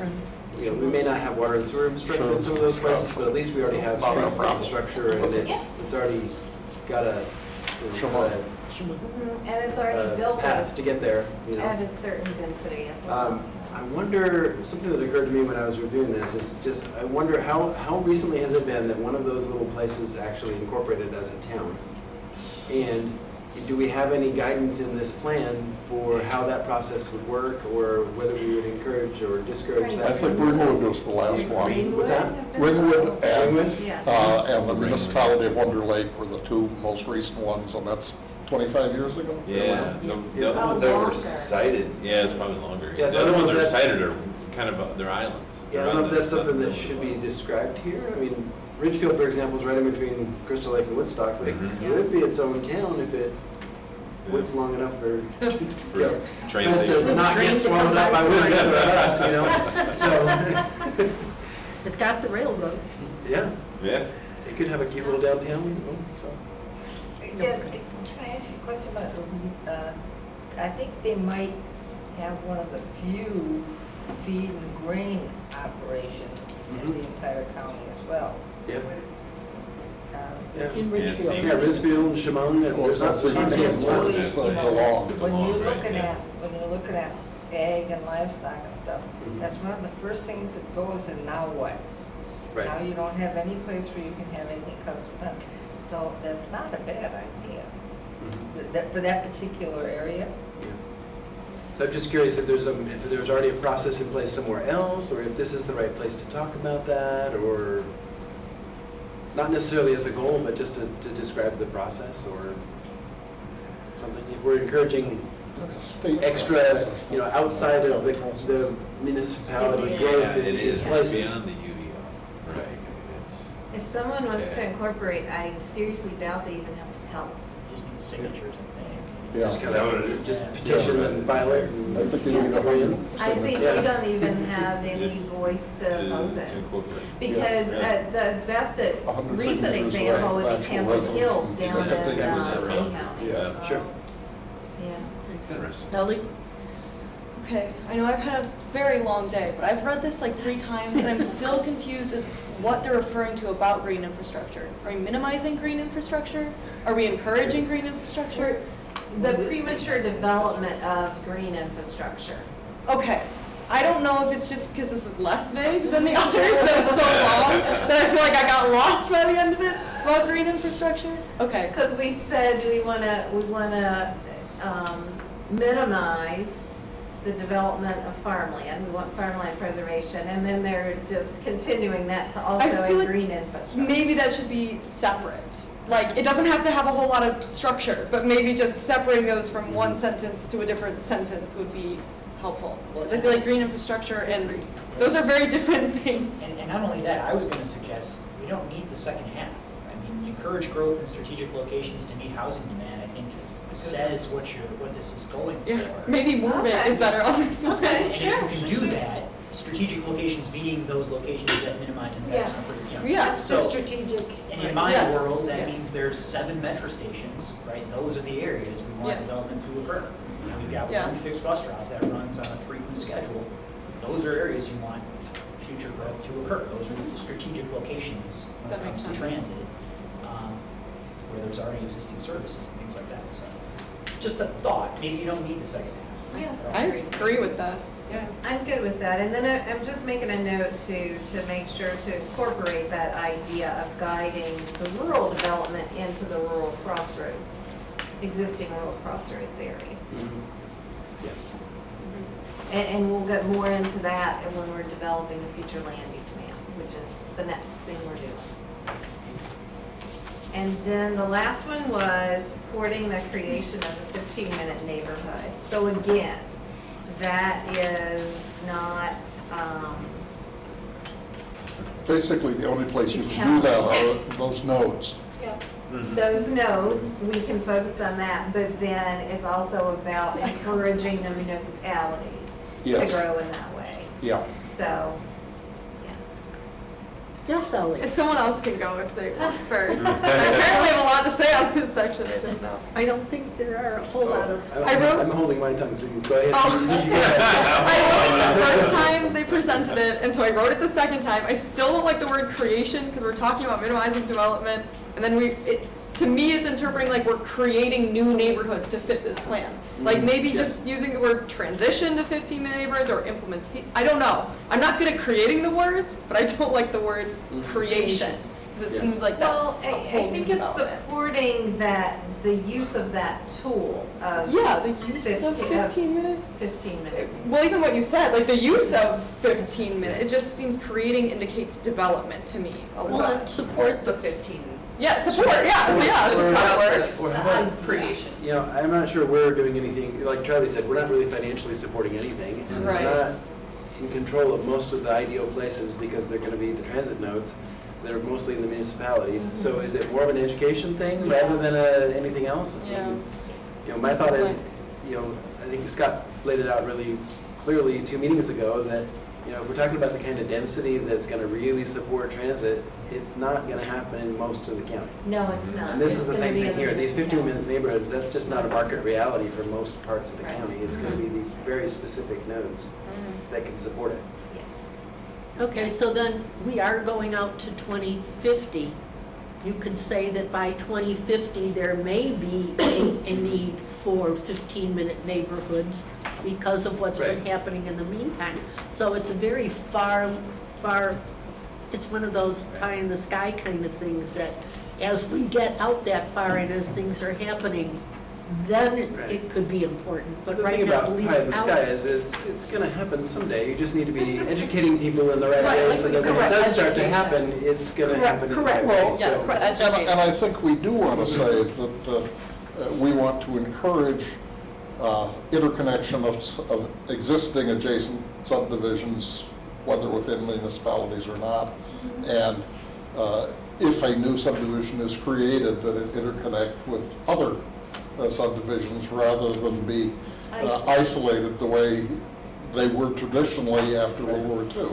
we may not have water and sewer infrastructure Sure. in some of those places, but at least we already have Not street a problem. infrastructure and it's already got a, Sure. Mhm, and it's already built path to get there, at a certain density as well. I wonder, something that occurred to me when I was reviewing this is just, I wonder how recently has it been that one of those little places actually incorporated as a town? And do we have any guidance in this plan for how that process would work, or whether we would encourage or discourage I that? think Ringwood was the last one. What's that? Ringwood and, Ringwood? Yeah. and the municipality of Wonder Lake were the two most recent ones, and that's 25 years ago? Yeah, the other Oh, ones that were longer. cited, yeah, it's probably longer. Yeah, The other ones that are that's- cited are kind of, they're islands. Yeah, I don't know if that's something that should be described here. I mean, Ridgefield, for example, is right in between Crystal Lake and Woodstock, but it Mhm. could be its own town if it woods long enough for For trains. us to not get Trains to swallowed come up by by. wind or us, So, It's got the railroad. yeah, Yeah. it could have a cute little downtown, so. Yeah, can I ask you a question about, I think they might have one of the few feed and grain operations in the entire county as well. Yeah. Um, In Yeah, Ridgefield. same. Yeah, Ridgefield and Chemung, and Well, it's not there's city And not that's It's really, one. you know, belong. when Belong, you're right, looking yeah. at, when you're looking at ag and livestock and stuff, Mhm. that's one of the first things that goes, and now what? Now Right. you don't have any place where you can have anything custom done. So that's not a bad idea, Mhm. for that particular area. Yeah. So I'm just curious if there's already a process in place somewhere else, or if this is the right place to talk about that, or not necessarily as a goal, but just to describe the process or something. If we're encouraging That's a state extra, process. outside of the municipality Yeah, growth in it these is places. beyond the UDO. Right. It's, If someone wants to Okay. incorporate, I seriously doubt they even have to tell us. You just need signatures, I think. Yeah. Just Is that what it is? Just petition and file it. and- I think you need a million. I think Yeah. we don't even have any Just voice to oppose it. to incorporate. Because Yeah. the best, 100 recent signatures, example would right, be actual Hampton residents Hills and down they in have to use it, Lee right? County. Yeah, sure. Yeah. It's interesting. Ellie? Okay, I know I've had a very long day, but I've read this like 3 times and I'm still confused as what they're referring to about green infrastructure. Are we minimizing green infrastructure? Are we encouraging green infrastructure? The premature development of green infrastructure. Okay, I don't know if it's just because this is less vague than the others, that it's so long, that I feel like I got lost by the end of it about green infrastructure. Okay. Because we've said we wanna minimize the development of farmland. We want farmland preservation, and then they're just continuing that to I also feel a like green infrastructure. Maybe that should be separate. Like, it doesn't have to have a whole lot of structure, but maybe just separating those from one sentence to a different sentence would be helpful. Because I feel like green infrastructure and those are very different things. And not only that, I was gonna suggest, we don't need the second half. I mean, encourage growth in strategic locations to meet housing demand, I think says what this is going for. Yeah, maybe more of it is better on this one. Okay. And if you can do that, strategic locations being those locations that minimize impacts on, Yeah. That's the So- strategic. And in my Yes, world, that yes. means there's 7 metro stations, right? Those are the areas we want Yeah. development to occur. You know, we've got Yeah. one fixed bus route that runs on a frequent schedule. Those are areas you want future growth to occur. Those are the strategic locations when That it comes makes to sense. transit, where there's already existing services and things like that. So, just a thought. Maybe you don't need the second half. Yeah. I agree with that. Yeah. I'm good with that, and then I'm just making a note to make sure to incorporate that idea of guiding the rural development into the rural crossroads, existing rural crossroads areas. And we'll get more into that when we're developing the future land use map, which is the next thing we're doing. And then the last one was supporting the creation of a 15-minute neighborhood. So again, that is not, Basically, the only place you can do that are those nodes. Yeah. those nodes, we can focus on that, but then it's also about encouraging the municipalities to Yes. grow in that way. Yeah. So, Yes, Ellie? And someone else can go if they want first. I apparently have a lot to say on this section, I didn't know. I don't think there are a whole lot of, I wrote- I'm holding my tongue, so you go ahead. Oh. You go ahead. I wrote it the first time they presented it, and so I wrote it the second time. I still don't like the word creation, because we're talking about minimizing development, and then to me, it's interpreting like we're creating new neighborhoods to fit this plan. Like maybe Yes. just using the word transition to 15-minute neighborhoods or implementation, I don't know. I'm not good at creating the words, but I don't like the word creation, because it Yeah. seems like that's well, a I whole think new it's development. supporting the use of that tool of Yeah, the use of 15-minute. 15 minutes. Well, even what you said, like the use of 15 minutes, it just seems creating indicates development to me a well, lot. and support The 15. Yeah, support, yes, yes, Or- that or- works. or how about- Creation. You know, I'm not sure we're doing anything, like Charlie said, we're not really financially supporting anything. And Right. we're not in control of most of the ideal places because they're gonna be the transit nodes. They're mostly in the municipalities. So is it more of an education thing rather than anything else? Yeah. You know, my thought is, you know, I think Scott laid it out really clearly 2 meetings ago that, you know, if we're talking about the kind of density that's gonna really support transit, it's not gonna happen in most of the county. No, it's not. And this is It's the gonna same be thing in the here. These 15 municipality. minutes neighborhoods, that's just not a market reality for most parts of the Right. county. It's gonna be these very specific nodes that can support it. okay, so then we are going out to 2050. You could say that by 2050, there may be a need for 15-minute neighborhoods because of what's been Right. happening in the meantime. So it's a very far, it's one of those pie in the sky kind of things that as we get out that far and as things are happening, then Right. it could be important, but The right thing now, about leave pie in it the sky out. is it's gonna happen someday. You just need to be educating people in the right Right, way like so we that when said, it does start to education. happen, it's gonna Correct, happen in the right correct. way. Well, yes, So- educate. And I think we do want to say that we want to encourage interconnection of existing adjacent subdivisions, whether within municipalities or not. And if a new subdivision is created, that it interconnect with other subdivisions rather than be isolated the way they were traditionally after World War II.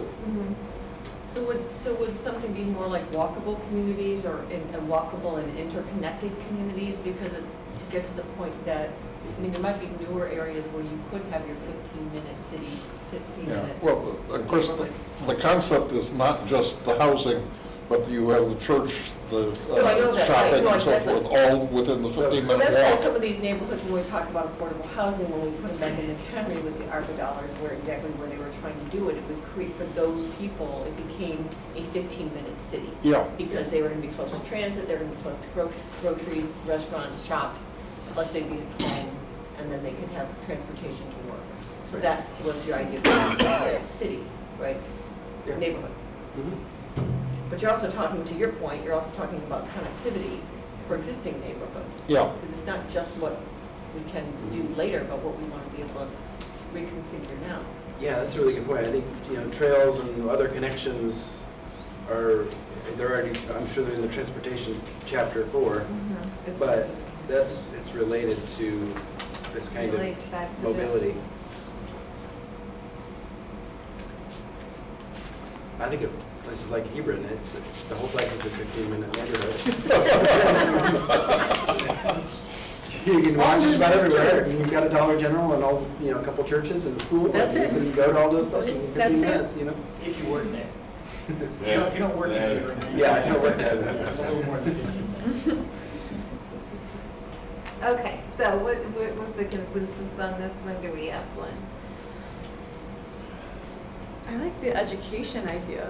So would something be more like walkable communities or walkable and interconnected communities? Because to get to the point that, I mean, there might be newer areas where you could have your 15-minute city, 15 Yeah, minutes. well, of course, the concept is not just the housing, but you have the church, the No, I know that, shopping right. No, and so exactly. forth, all within the 15-minute Well, that's why walk. some of these neighborhoods, when we talk about affordable housing, when we put them back in McHenry with the ARPA dollars, where exactly where they were trying to do it, it would create, for those people, it became a 15-minute city. Yeah. Because they were gonna be close to transit, they were gonna be close to groceries, restaurants, shops, unless they'd be at home, and then they could have transportation to work. So that was the idea of the city, right? Yeah. Neighborhood. Mhm. But you're also talking, to your point, you're also talking about connectivity for existing neighborhoods. Yeah. Because it's not just what we can do later, but what we want to be able to reconfigure now. Yeah, that's a really good point. I think, trails and other connections are, they're already, I'm sure they're in the transportation chapter 4, It's but it's related to this kind of Relates back to the- mobility. I think of places like Hebron, the whole place is a 15-minute neighborhood. You can walk just about everywhere, and you've got a Dollar General and all, a couple churches and a school. That's and it. You can go to all those places in 15 That's it. minutes, If you work there. Yeah. If you don't work there. Yeah, I feel like that. It's a little more than 15 minutes. Okay, so what was the consensus on this one? Do we have one? I like the education idea,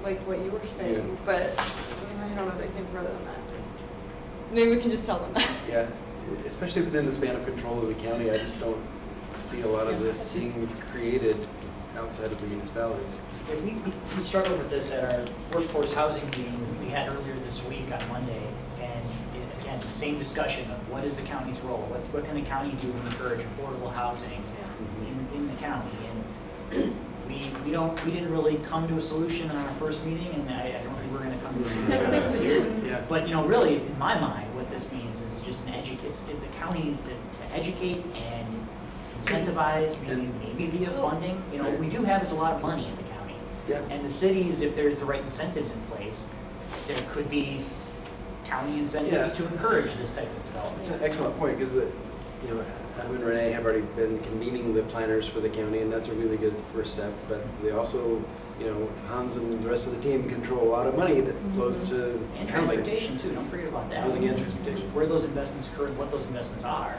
like what you were saying, Yeah. but I don't know if they think further than that. Maybe we can just tell them that. Yeah, especially within the span of control of the county, I just don't see a lot of this being created outside of the municipalities. Yeah, we struggled with this at our workforce housing meeting we had earlier this week on Monday. And again, the same discussion of what is the county's role? What can the county do to encourage affordable housing in the county? And we didn't really come to a solution in our first meeting, and I don't think we're going to come to a solution this year. Yeah. But really, in my mind, what this means is just the county needs to educate and incentivize, maybe via funding. What we do have is a lot of money in the county. Yeah. And the cities, if there's the right incentives in place, there could be county incentives Yeah. to encourage this type of It's development. an excellent point, because Adam and Renee have already been convening the planners for the county, and that's a really good first step. But they also, Hans and the rest of the team control a lot of money that flows to And housing. transportation too, don't forget about that. Housing and transportation. Where those investments occur and what those investments are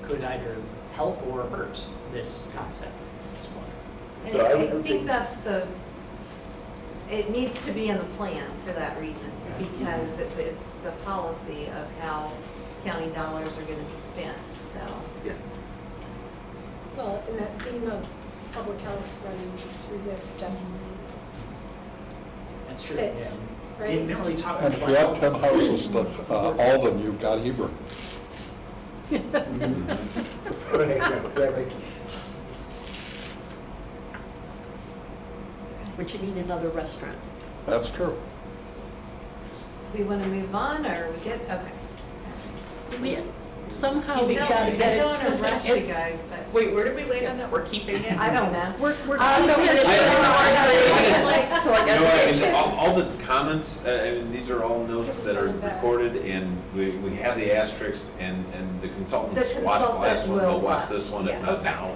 could either help or hurt this concept as well. And So I would I say- think it needs to be in the plan for that reason, because it's the policy of how county dollars are going to be spent, so. Yes. Well, in that theme of public health running through this, definitely That's true, fits, yeah. right? We didn't really talk And about. if you add 10 houses to Alden, you've got Hebron. Right, yeah, exactly. But you need another restaurant. That's true. Do we want to move on, or we get, okay. Somehow we Don't- gotta get I it. don't want to rush you guys, but Wait, where did we land on that? We're keeping it? I don't know. We're No, we All the comments, these are all notes that are recorded, and we have the asterisks, and the consultants The watched the last one, consultant they'll will watch watch. this one, if Yeah, not okay. now.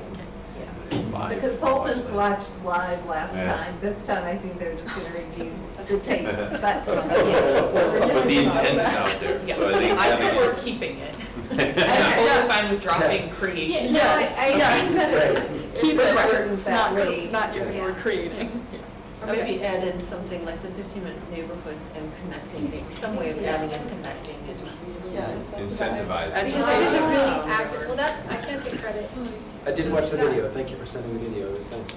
Yes. live. The consultants watched live last Yeah. time. This time I think they're just going to review the tapes, but. But the intent is out there, Yeah. so I think I said having we're it. keeping it. I'm totally fine with dropping creation. No, I think that it's Keep it, important that we. not using the word Yeah. creating. Or maybe add in something like the 15-minute neighborhoods and connecting, maybe some way of adding and connecting is. Incentivize. Because that is a really active, well, that, I can't take credit. I did watch the video. Thank you for sending the video. It was nice.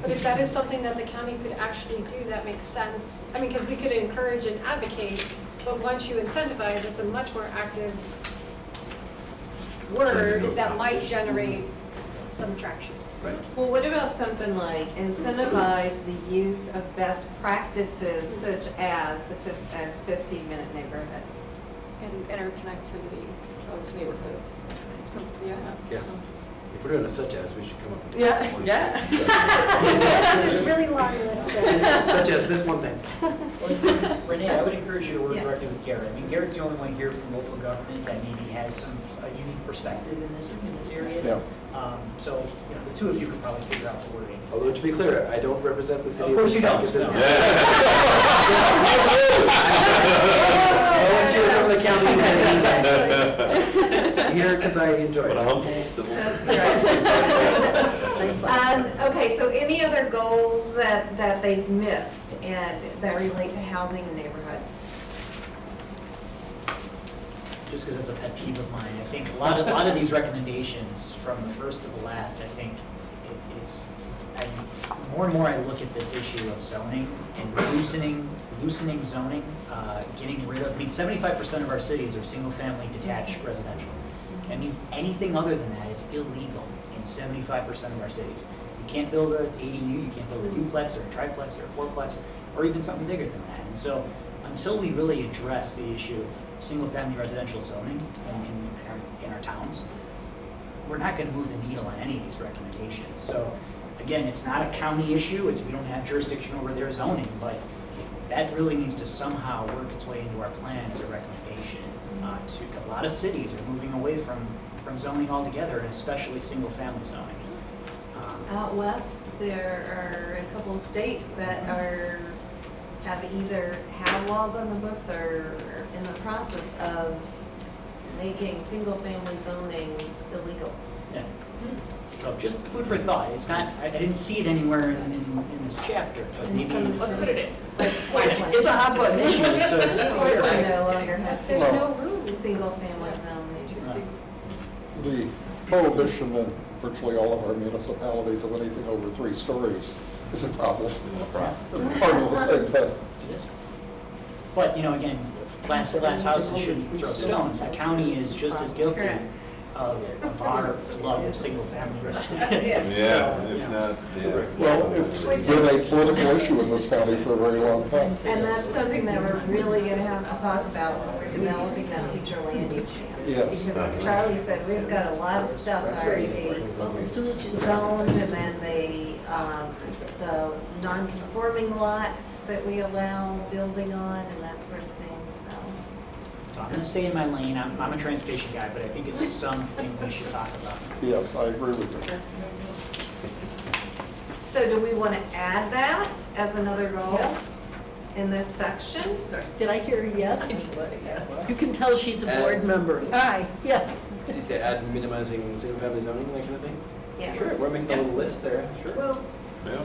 But if that is something that the county could actually do, that makes sense. I mean, because we could encourage and advocate, but once you incentivize, it's a much more active word that might generate some traction. Right. Well, what about something like incentivize the use of best practices such as 15-minute neighborhoods? And interconnectivity of neighborhoods. So, yeah. Yeah. If we're doing a such as, we should come up with. Yeah, one. yeah. This is really long list of. Such as this one thing. Well, Renee, I would encourage you to work Yeah. directly with Garrett. I mean, Garrett's the only one here from local government that maybe has a unique perspective in this area. Yeah. So, the two of you could probably figure out the wording. Although to be clear, I don't represent the city. Of course you don't. At this No. because I enjoy What a it. humble civil servant. Nice thought. Okay, so any other goals that they've missed and that relate to housing in neighborhoods? Just because it's a pet peeve of mine, I think a lot of these recommendations from the first to the last, I think more and more I look at this issue of zoning and loosening zoning, getting rid of, 75% of our cities are single-family detached residential. That means anything other than that is illegal in 75% of our cities. You can't build an ADU, you can't build a duplex or a triplex or a fourplex, or even something bigger than that. And so, until we really address the issue of single-family residential zoning in our towns, we're not going to move the needle on any of these recommendations. So, again, it's not a county issue, we don't have jurisdiction over their zoning, but that really needs to somehow work its way into our plan as a recommendation. A lot of cities are moving away from zoning altogether, and especially single-family zoning. Out west, there are a couple of states that have either had laws on the books or are in the process of making single-family zoning illegal. Yeah. So just food for thought. It's not, I didn't see it anywhere in this chapter, but maybe Let's put it in. it's a hot button issue, so. Portland no longer has There's no room. single-family zoning. The prohibition in virtually all of our municipalities of anything over 3 stories is a problem. Part of the same thing. It is. But, again, glass houses shouldn't throw stones. The county is just as guilty Correct. of our love of single-family residential. Yeah, if not, yeah. Well, it's been a political issue in this county for a very long time. And that's something that we're really gonna have to talk about when we're developing that future land use plan. Yes. Because as Charlie said, we've got a lot of stuff already Well, as soon as you zoned, and then so non-conforming lots that we allow building on and that sort of thing, so. So I'm gonna stay in my lane. I'm a transportation guy, but I think it's something we should talk about. Yes, I agree with you. So do we wanna add that as another goal Yes. in this section? Did I hear a yes? You can tell she's a board member. Aye, yes. Did you say add minimizing single-family zoning, that kind of thing? Yes. Sure, we're making a little list there, sure. Well, Yeah.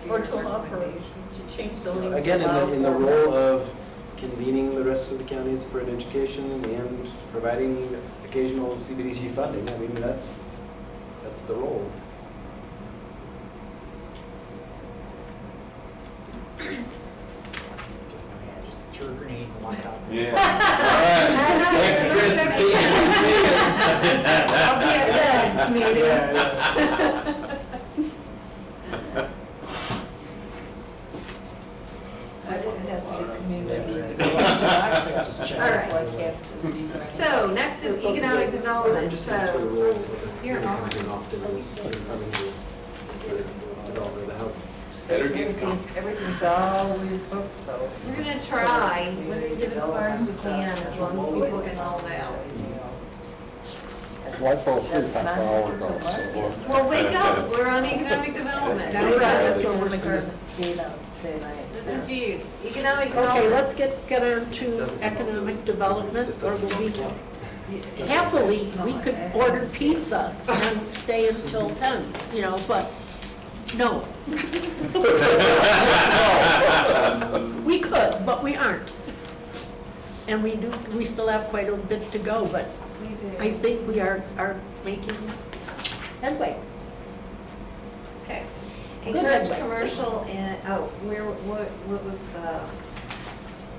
or to allow to change zoning. Again, to allow in the for- role of convening the rest of the counties for an education and providing occasional CBDG funding, I mean, that's the role. I just threw a grenade and walked out. Yeah. All right. Back to transportation. I'll be at the next meeting. All right. So next is economic I'm development, just saying it's for the role so of You're on. comes in often is funding the development of the house. Better get comfortable. Everything's always booked though. we're gonna try, we're gonna get as far as we can, as long as people can hold out. Well, I fell asleep half an hour ago, so. Well, wake up, we're on economic development. Now we're on, that's where we're gonna This is you, economic Okay, development. let's get on to economic development, or we'll be, happily, we could order pizza and stay until 10, but no. We could, but we aren't. And we still have quite a bit to go, but We do. I think we are making headway. Okay. Good Encourage headway. commercial and,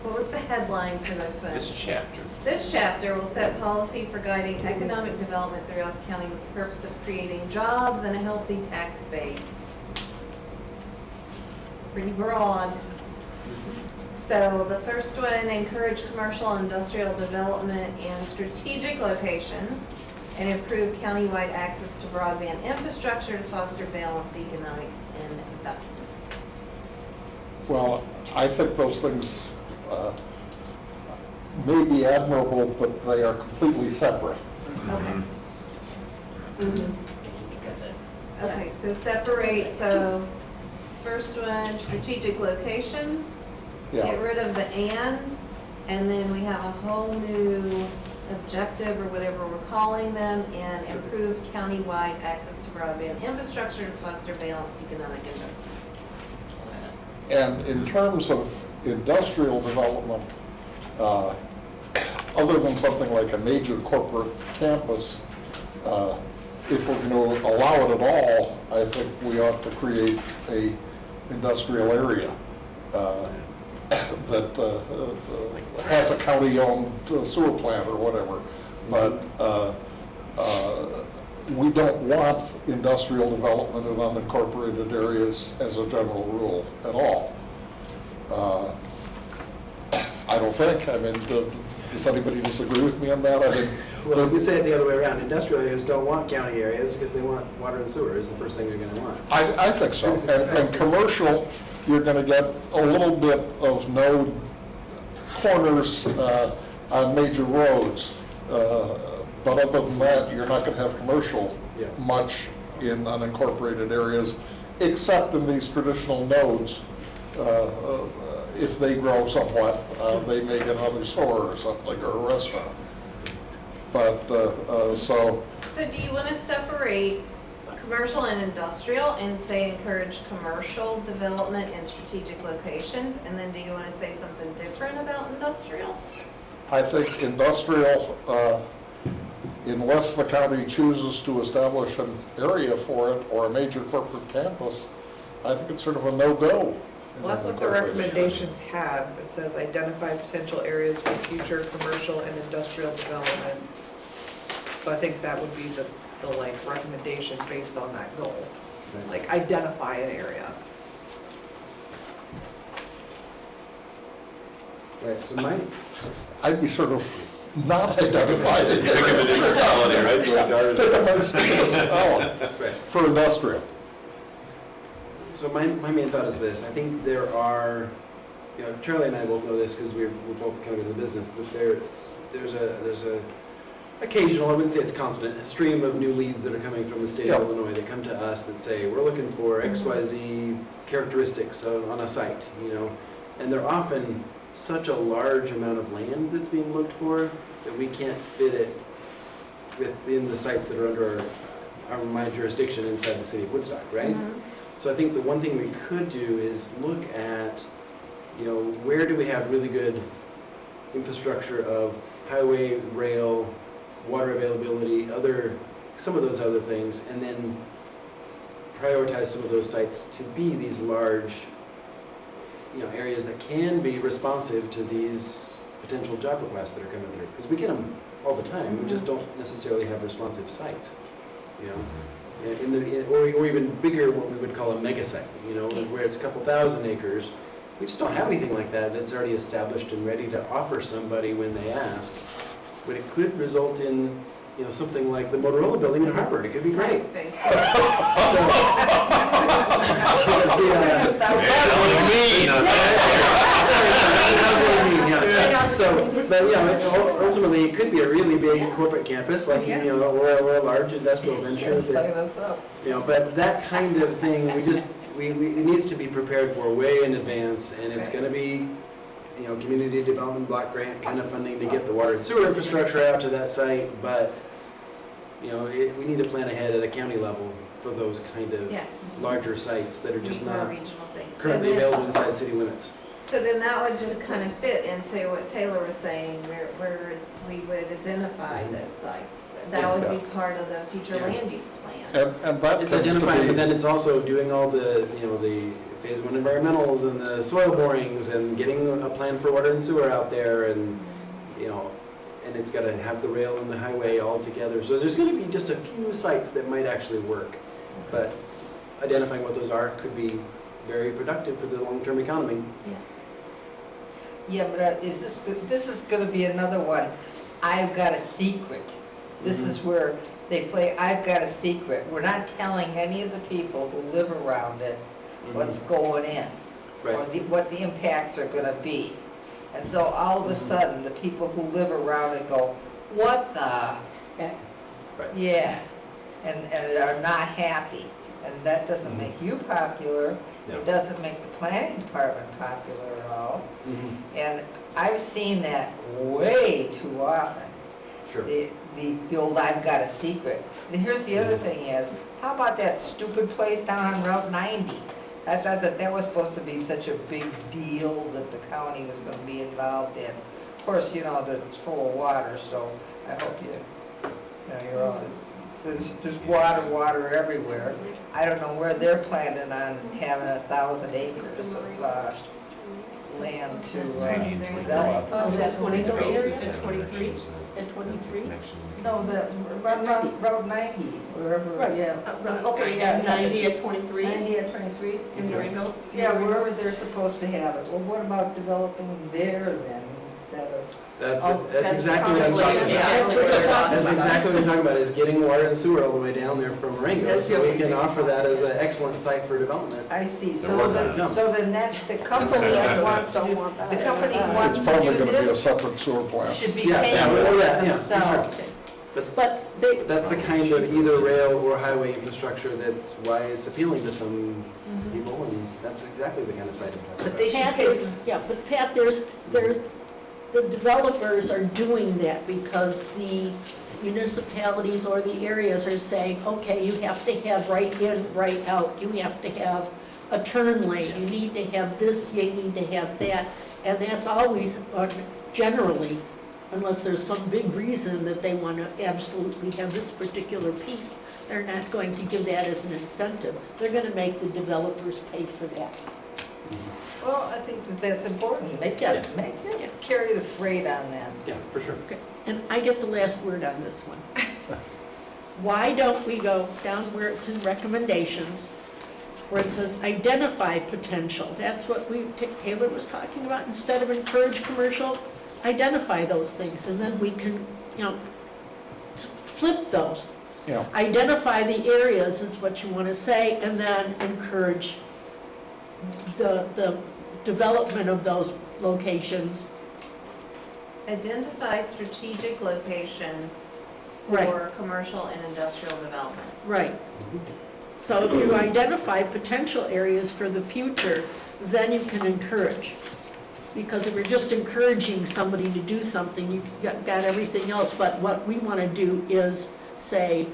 what was the headline for this one? This chapter. This chapter will set policy for guiding economic development throughout the county with the purpose of creating jobs and a healthy tax base. Pretty broad. So the first one, encourage commercial and industrial development in strategic locations and improve countywide access to broadband infrastructure to foster balanced economic investment. Well, I think those things may be admirable, but they are completely separate. Okay. Okay, so separate, so first one, strategic locations. Yeah. Get rid of the and then we have a whole new objective or whatever we're calling them, and improve countywide access to broadband infrastructure to foster balanced economic investment. And in terms of industrial development, other than something like a major corporate campus, if we're going to allow it at all, I think we ought to create a industrial area that has a county-owned sewer plant or whatever. But we don't want industrial development in unincorporated areas as a general rule at all. I don't think. I mean, does anybody disagree with me on that? I mean, Well, we could say it the other way around. Industrial areas don't want county areas because they want water and sewer is the first thing they're going to want. I think so. And commercial, you're going to get a little bit of no corners on major roads. But other than that, you're not going to have commercial Yeah. much in unincorporated areas, except in these traditional nodes. If they grow somewhat, they may get another store or something, or a restaurant. But, so, So do you want to separate commercial and industrial and say encourage commercial development in strategic locations? And then do you want to say something different about industrial? I think industrial, unless the county chooses to establish an area for it or a major corporate campus, I think it's sort of a no-go. Well, that's what the recommendations have. It says identify potential areas for future commercial and industrial development. So I think that would be the like recommendations based on that goal. Like identify an area. Right, so mine, I'd be sort of not identifying. Pick a municipality, right? Yeah, pick a municipality right. for industrial. So my main thought is this. I think there are, you know, Charlie and I both know this because we're both kind of in the business, but there's a occasional, I wouldn't say it's constant, a stream of new leads that are coming from the state of Illinois that come to us that say, we're looking for XYZ characteristics on a site, you know, and they're often such a large amount of land that's being looked for that we can't fit it within the sites that are under my jurisdiction inside the city of Woodstock, right? Mm-hmm. So I think the one thing we could do is look at, you know, where do we have really good infrastructure of highway, rail, water availability, some of those other things, and then prioritize some of those sites to be these large, you know, areas that can be responsive to these potential job requests that are coming through. Because we get them all the time, we just don't necessarily have responsive sites, you know. Or even bigger, what we would call a mega site, you know, where it's a couple thousand acres. We just don't have anything like that. It's already established and ready to offer somebody when they ask. But it could result in, you know, something like the Motorola building in Harvard. It could be great. So, but yeah, ultimately it could be a really big corporate campus, like, you know, or a large industrial venture. Sign us up. You know, but that kind of thing, it needs to be prepared for way in advance, and it's going to be, you know, community development block grant kind of funding to get the water and sewer infrastructure out to that site, but, you know, we need to plan ahead at a county level for those kind of larger sites that are just More not regional things. currently available inside city limits. So then that would just kind of fit into what Taylor was saying, where we would identify those sites. That would be part of the future land use plan. And that It's tends to identifying, but be, then it's also doing all the, you know, the phase one environmentals and the soil borings and getting a plan for water and sewer out there, and, you know, and it's got to have the rail and the highway all together. So there's going to be just a few sites that might actually work, but identifying what those are could be very productive for the long-term economy. Yeah, but this is gonna be another one. I've got a secret. This is where they play, I've got a secret. We're not telling any of the people who live around it what's going in, or what the impacts are gonna be. And so all of a sudden, the people who live around it go, what the heck? Yeah, and are not happy. And that doesn't make you popular. It doesn't make the planning department popular at all. And I've seen that way too often. Sure. The old I've got a secret. And here's the other thing is, how about that stupid place down on Route 90? I thought that that was supposed to be such a big deal that the county was gonna be involved in. Of course, you know, that it's full of water, so I hope you're all, there's water everywhere. I don't know where they're planning on having 1,000 acres of land to develop. Oh, is that 23 area, at 23, at 23? No, Route 90, wherever, Right. yeah. Okay, yeah, 90 at 23 90 at 23? in Durango? Yeah, wherever they're supposed to have it. Well, what about developing there then instead of? That's Oh, that's exactly what I'm probably- talking yeah, about. that's what they're talking That's about. exactly what I'm talking about, is getting water and sewer all the way down there from Marengo, That's so the we can other offer that as an excellent site for development. I see, There was so the net, the company that wants to, the company who wants It's to probably do gonna be a this separate sewer plant. should be Yeah, paying yeah, for yeah, it yeah, for sure. themselves. But they, That's the kind of either rail or highway infrastructure that's why it's appealing to some people, and that's exactly the kind of site I'm talking But about. they should Pat, pay there's- for. yeah, but Pat, the developers are doing that because the municipalities or the areas are saying, okay, you have to have right in, right out, you have to have a turn lane, you need to have this, you need to have that, and that's always, generally, unless there's some big reason that they want to absolutely have this particular piece, they're not going to give that as an incentive. They're going to make the developers pay for that. Well, I think that that's important. Make Yes. them carry the freight on that. Yeah, for sure. Okay, and I get the last word on this one. Why don't we go down where it's in recommendations, where it says identify potential? That's what Taylor was talking about. Instead of encourage commercial, identify those things, and then we can, flip those. Yeah. Identify the areas is what you want to say, and then encourage the development of those locations. Identify strategic locations Right. for commercial and industrial development. Right. So if you identify potential areas for the future, then you can encourage. Because if you're just encouraging somebody to do something, you got everything else. But what we want to do is say,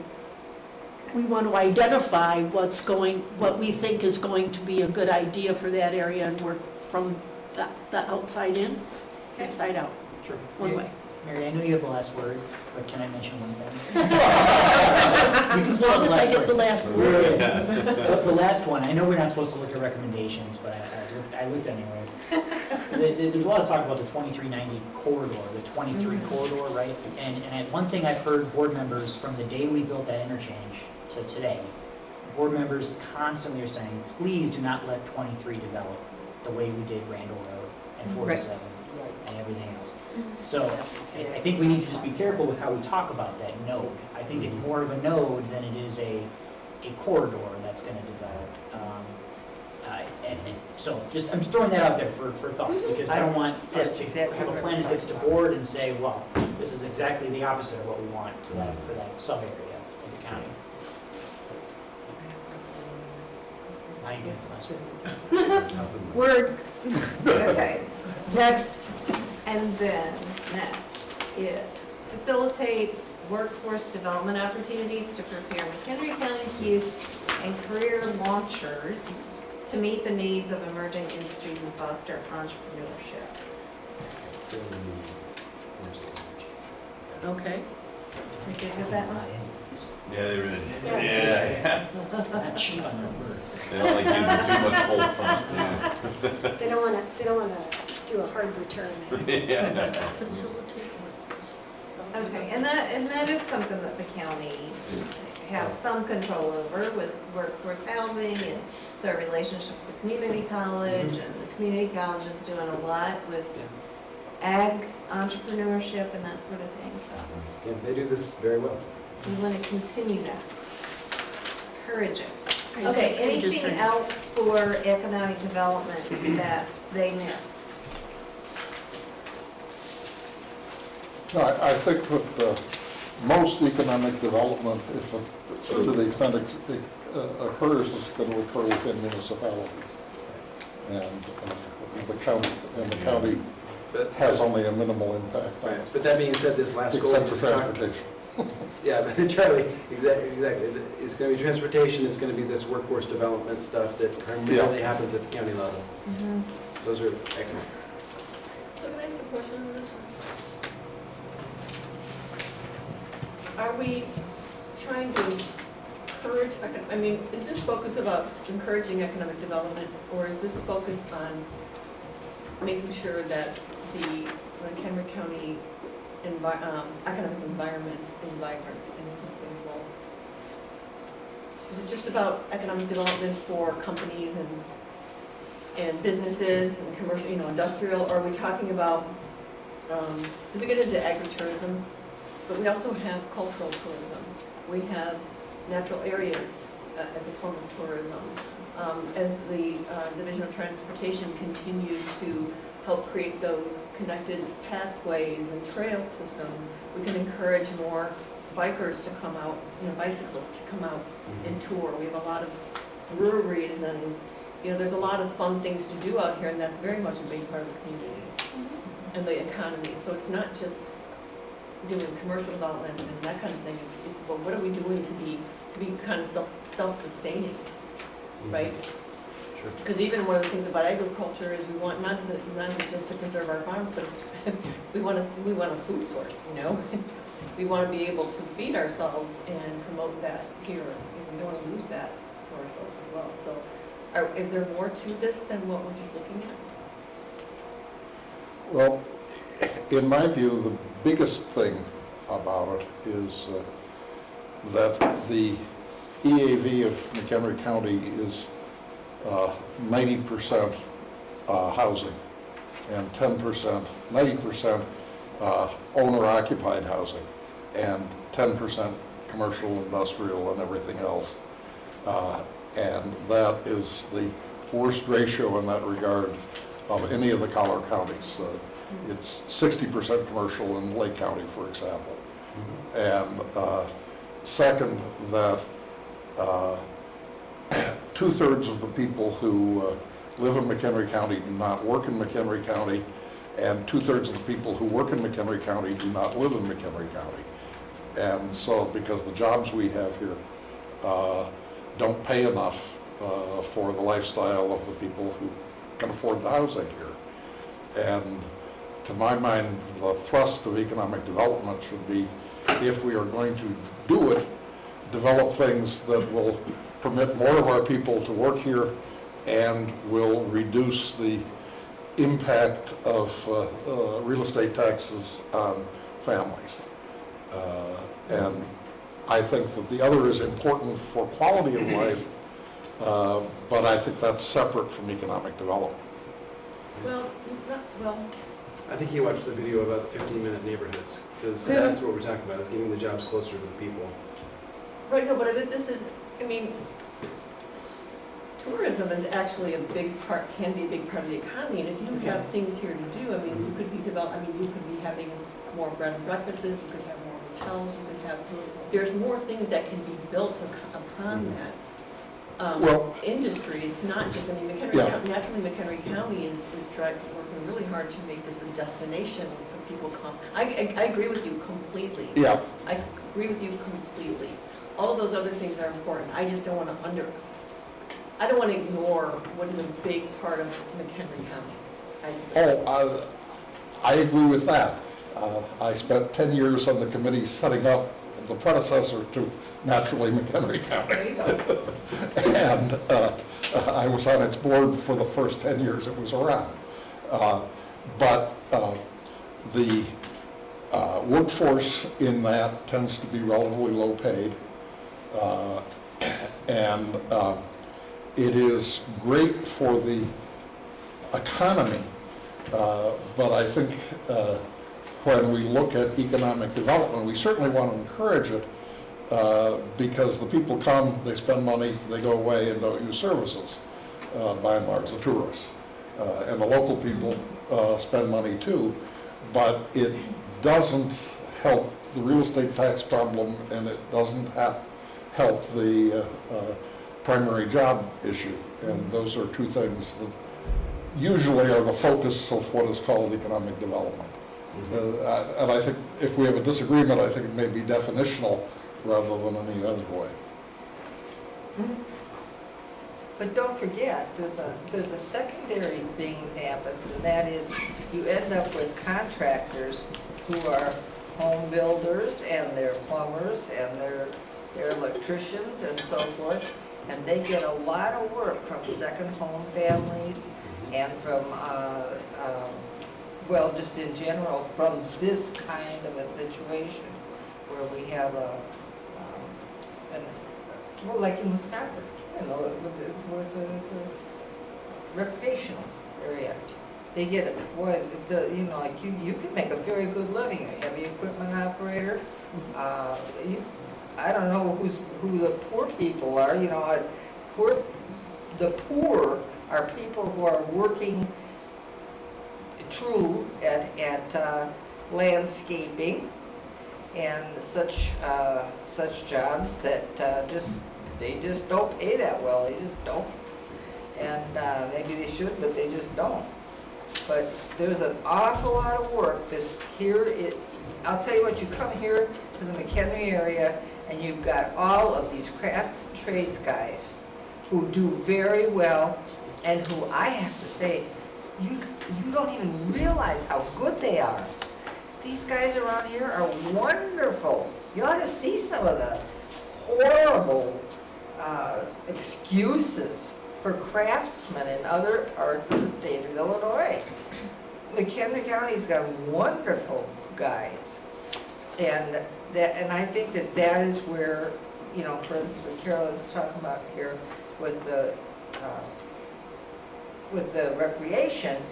we want to identify what we think is going to be a good idea for that area and work from the outside in, inside out, Sure. one way. Mary, I know you have the last word, but can I mention one thing? As long as I get the last word. The last one, I know we're not supposed to look at recommendations, but I looked anyways. There's a lot of talk about the 2390 corridor, the 23 corridor, right? And one thing I've heard board members from the day we built that interchange to today, board members constantly are saying, please do not let 23 develop the way we did Randall Road and 47 and everything else. So I think we need to just be careful with how we talk about that node. I think it's more of a node than it is a corridor that's going to develop. So I'm just throwing that out there for thoughts, because I don't want us That's to exactly have a what I plan was that gets to talking board and say, well, this is exactly the opposite of what we want for that sub-area of the county. Now you get the last one. Word, Okay, next. and then next is facilitate workforce development opportunities to prepare McHenry County's youth and career launchers to meet the needs of emerging industries and foster entrepreneurship. Okay. We good with that one? Yeah, they really, yeah. Not cheap on their words. They don't like using too much whole font, yeah. They don't wanna do a hard return. Yeah. Facilitate workforce. Okay, and that is something that the county has some control over with workforce housing and their relationship with the community college, and the community college is doing a lot with ag entrepreneurship and that sort of thing, so Yeah, they do this very well. we want to continue that. Encourage it. Okay, Okay, I'm just anything trying- else for economic development that they miss? No, I think that most economic development, to the extent it occurs, is going to occur within municipalities. And the county But- has only a minimal impact on Right, it, but that being said, this last goal. except for we just talked- transportation. Yeah, but Charlie, exactly. It's gonna be transportation, it's gonna be this workforce development stuff that primarily happens at the county level. Those are excellent. So can I ask a question on this? Are we trying to encourage, I mean, is this focus about encouraging economic development, or is this focused on making sure that the McHenry County economic environment is vibrant and sustainable? Is it just about economic development for companies and businesses and commercial, industrial, or are we talking about, we get into agritourism, but we also have cultural tourism. We have natural areas as a form of tourism. As the Division of Transportation continues to help create those connected pathways and trail systems, we can encourage more bikers to come out, bicyclists to come out and tour. We have a lot of breweries and, there's a lot of fun things to do out here, and that's very much a big part of the community and the economy. So it's not just doing commercial development and that kind of thing. It's about what are we doing to be kind of self-sustaining, right? Sure. Because even one of the things about agriculture is we want not just to preserve our farms, but it's, we want a food source. We want to be able to feed ourselves and promote that here. And we don't want to lose that for ourselves as well. So, is there more to this than what we're just looking at? Well, in my view, the biggest thing about it is that the EAV of McHenry County is 90% housing and 90% owner-occupied housing and 10% commercial, industrial, and everything else. And that is the worst ratio in that regard of any of the collar counties. It's 60% commercial in Lake County, for example. And second, that 2/3 of the people who live in McHenry County do not work in McHenry County, and 2/3 of the people who work in McHenry County do not live in McHenry County. And so, because the jobs we have here don't pay enough for the lifestyle of the people who can afford the housing here. And to my mind, the thrust of economic development should be, if we are going to do it, develop things that will permit more of our people to work here and will reduce the impact of real estate taxes on families. And I think that the other is important for quality of life, but I think that's separate from economic development. Well, I think you watched the video about 15-minute neighborhoods, because that's what we're talking about, is getting the jobs closer to the people. right, no, but this is, tourism is actually can be a big part of the economy, and if you have things here to do, you could be you could be having more bread and breakfasts, you could have more hotels, you could have, there's more things that can be built upon that. Industry, it's not just, naturally McHenry County is working really hard to make this a destination so people come. I agree with you completely. Yeah. I agree with you completely. All of those other things are important. I just don't want to I don't want to ignore what is a big part of McHenry County. I agree with that. I spent 10 years on the committee setting up the predecessor to naturally McHenry County. There you go. And I was on its board for the first 10 years it was around. But the workforce in that tends to be relatively low paid. And it is great for the economy, but I think when we look at economic development, we certainly want to encourage it because the people come, they spend money, they go away and don't use services, by and large, the tourists. And the local people spend money too, but it doesn't help the real estate tax problem, and it doesn't help the primary job issue. And those are two things usually are the focus of what is called economic development. And I think if we have a disagreement, I think it may be definitional rather than any other way. But don't forget, there's a secondary thing that happens, and that is you end up with contractors who are home builders, and they're plumbers, and they're electricians and so forth, and they get a lot of work from second home families and from, well, just in general, from this kind of a situation where we have well, like in Wisconsin, you know, it's a recreational area. They get, boy, you know, like you can make a very good living, a heavy equipment operator. I don't know who the poor people are, you know, the poor are people who are working true at landscaping and such jobs that they just don't pay that well. They just don't. And maybe they should, but they just don't. But there's an awful lot of work that I'll tell you what, you come here to the McHenry area and you've got all of these crafts and trades guys who do very well and who I have to say, you don't even realize how good they are. These guys around here are wonderful. You ought to see some of the horrible excuses for craftsmen in other parts of the state of Illinois. McHenry County's got wonderful guys. And I think that is where, you know, for instance, what Carolyn's talking about here with the recreation,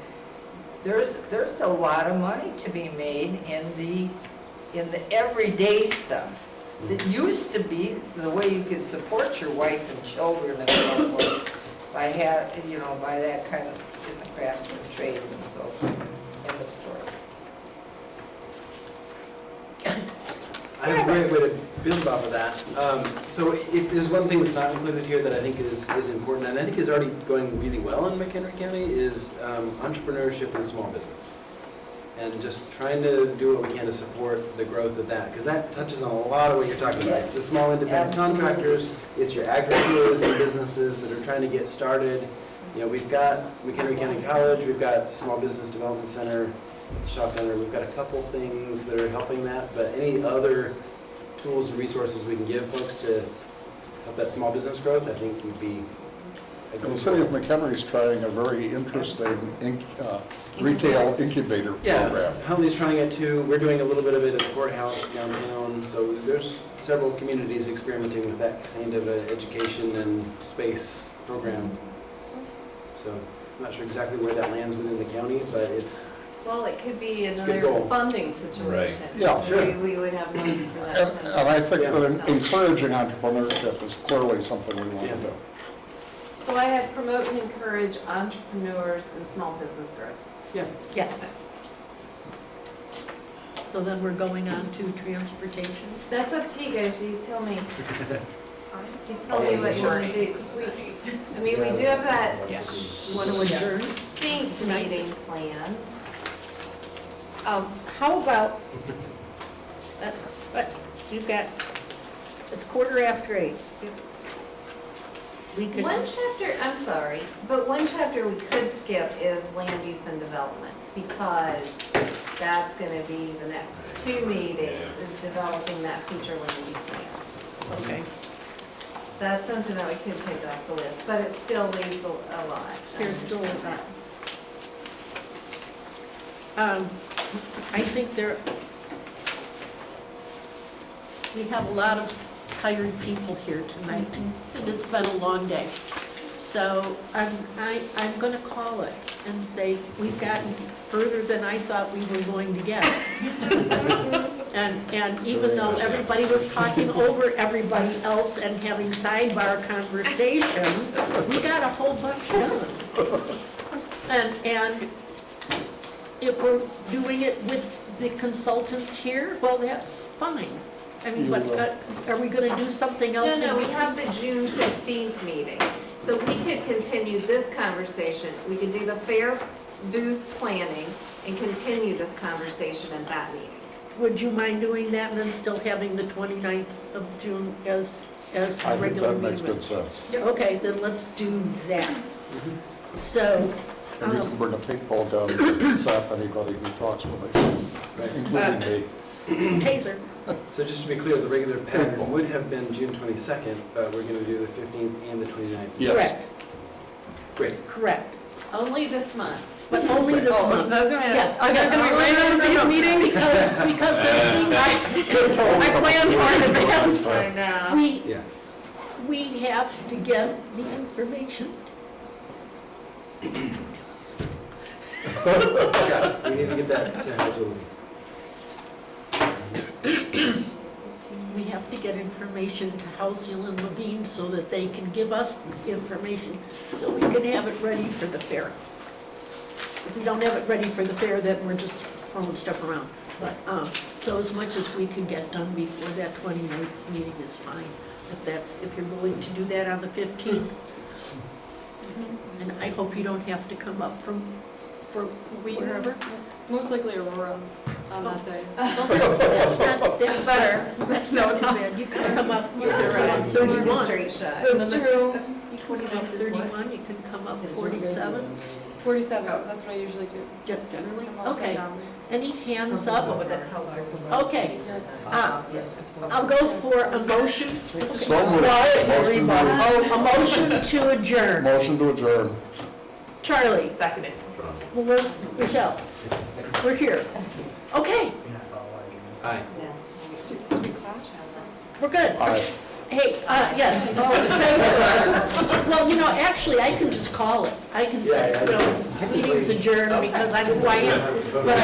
there's a lot of money to be made in the everyday stuff. That used to be the way you could support your wife and children and so forth by that kind of in the crafts and trades and so forth. End of story. I have a great way to build off of that. So if there's one thing that's not included here that I think is important, and I think is already going really well in McHenry County, is entrepreneurship and small business. And just trying to do what we can to support the growth of that, because that touches on a lot of what you're talking about. It's the small independent contractors, it's your agritourism businesses that are trying to get started. You know, we've got McHenry County College, we've got Small Business Development Center, the Shaw Center, we've got a couple things that are helping that, but any other tools and resources we can give folks to help that small business growth, I think would be a good The city of McHenry is trying a very interesting retail incubator program. Yeah, Huntley's trying it too. We're doing a little bit of it at the courthouse downtown. So there's several communities experimenting with that kind of an education and space program. So I'm not sure exactly where that lands within the county, but it's... Well, it could be a good another goal. funding situation. Yeah, sure. We would have money for that. And I think Yeah. that encouraging entrepreneurship is clearly something we want to Yeah. do. So I had promote and encourage entrepreneurs and small business growth. Yeah. Yes. So then we're going on to transportation. That's up to you guys, you tell me. You tell me what you want to do, because we do have that Want to adjourn? distinct meeting planned. How about, but you've got, it's 8:15. We could, One chapter, I'm sorry, but one chapter we could skip is land use and development, because that's gonna be the next 2 meetings, is developing that future land use plan. okay, That's something that we could take off the list, but it still leaves a lot. here's still that. I think we have a lot of tired people here tonight, and it's been a long day. So I'm gonna call it and say, we've gotten further than I thought we were going to get. And even though everybody was talking over everybody else and having sidebar conversations, we got a whole bunch done. And if we're doing it with the consultants here, well, that's fine. I mean, but are we gonna do something else? No, we have the June 15th meeting. So we could continue this conversation, we could do the fair booth planning and continue this conversation at that meeting. Would you mind doing that and then still having the 29th of June as the I think regular that makes meeting? good sense. Okay, then let's do that. So, And you can bring a paintball gun and zap anybody who talks with it, including me. Taser. So just to be clear, the regular pattern would have been June 22nd, but we're going to do the 15th and the 29th. Yes. Correct, Great. correct. Only this month. But only this Oh, month. that's what I Yes. Are there gonna be random No, no, no, meetings? Because there are things I planned for it in advance. I know. Yeah. we have to get the information. Yeah, we need to get that to Hazelwood. We have to get information to House Hill and Levine so that they can give us this information so we can have it ready for the fair. If we don't have it ready for the fair, then we're just throwing stuff around. But, so as much as we can get done before that 29th meeting is fine. If you're willing to do that on the 15th. And I hope you don't have to come up from wherever. Most likely Aurora on that day. Well, that's not, that's better. That's No, not it's too not. bad. You can come up either on 31. Straight shot. That's true. You can come up 31, you can come up 47, 47, that's what I usually do. generally. I'm up and Okay, down. any hands up? But that's how. Okay, I'll go for a motion. So moved. Quiet, Motion everybody. moved. Oh, a motion to adjourn. Motion to adjourn. Charlie, Seconded. Michelle, we're here. Okay, Aye. we're good. Aye. Hey, yes. Oh, well, you know, actually, I can just call it. I can say, you know, meeting's adjourned because I'm who I am. But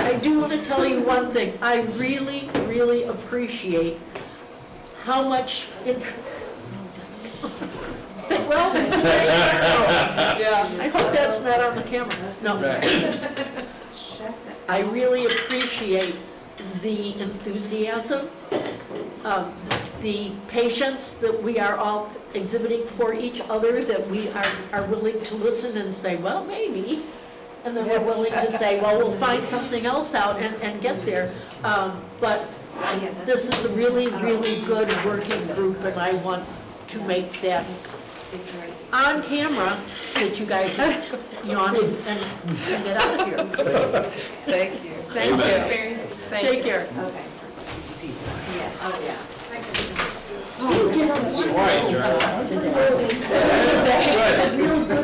I do want to tell you one thing. I really, really appreciate how much, well, I hope that's not on the camera. No. I really appreciate the enthusiasm, the patience that we are all exhibiting for each other, that we are willing to listen and say, well, maybe, and then we're willing to say, well, we'll find something else out and get there. But this is a really, really good working group, and I want to make that on camera that you guys yawn and get out of here. Thank you. Thank Amen. you. Thank Take you. care. Okay. Yeah, oh, yeah. Why, Charlie? Real good.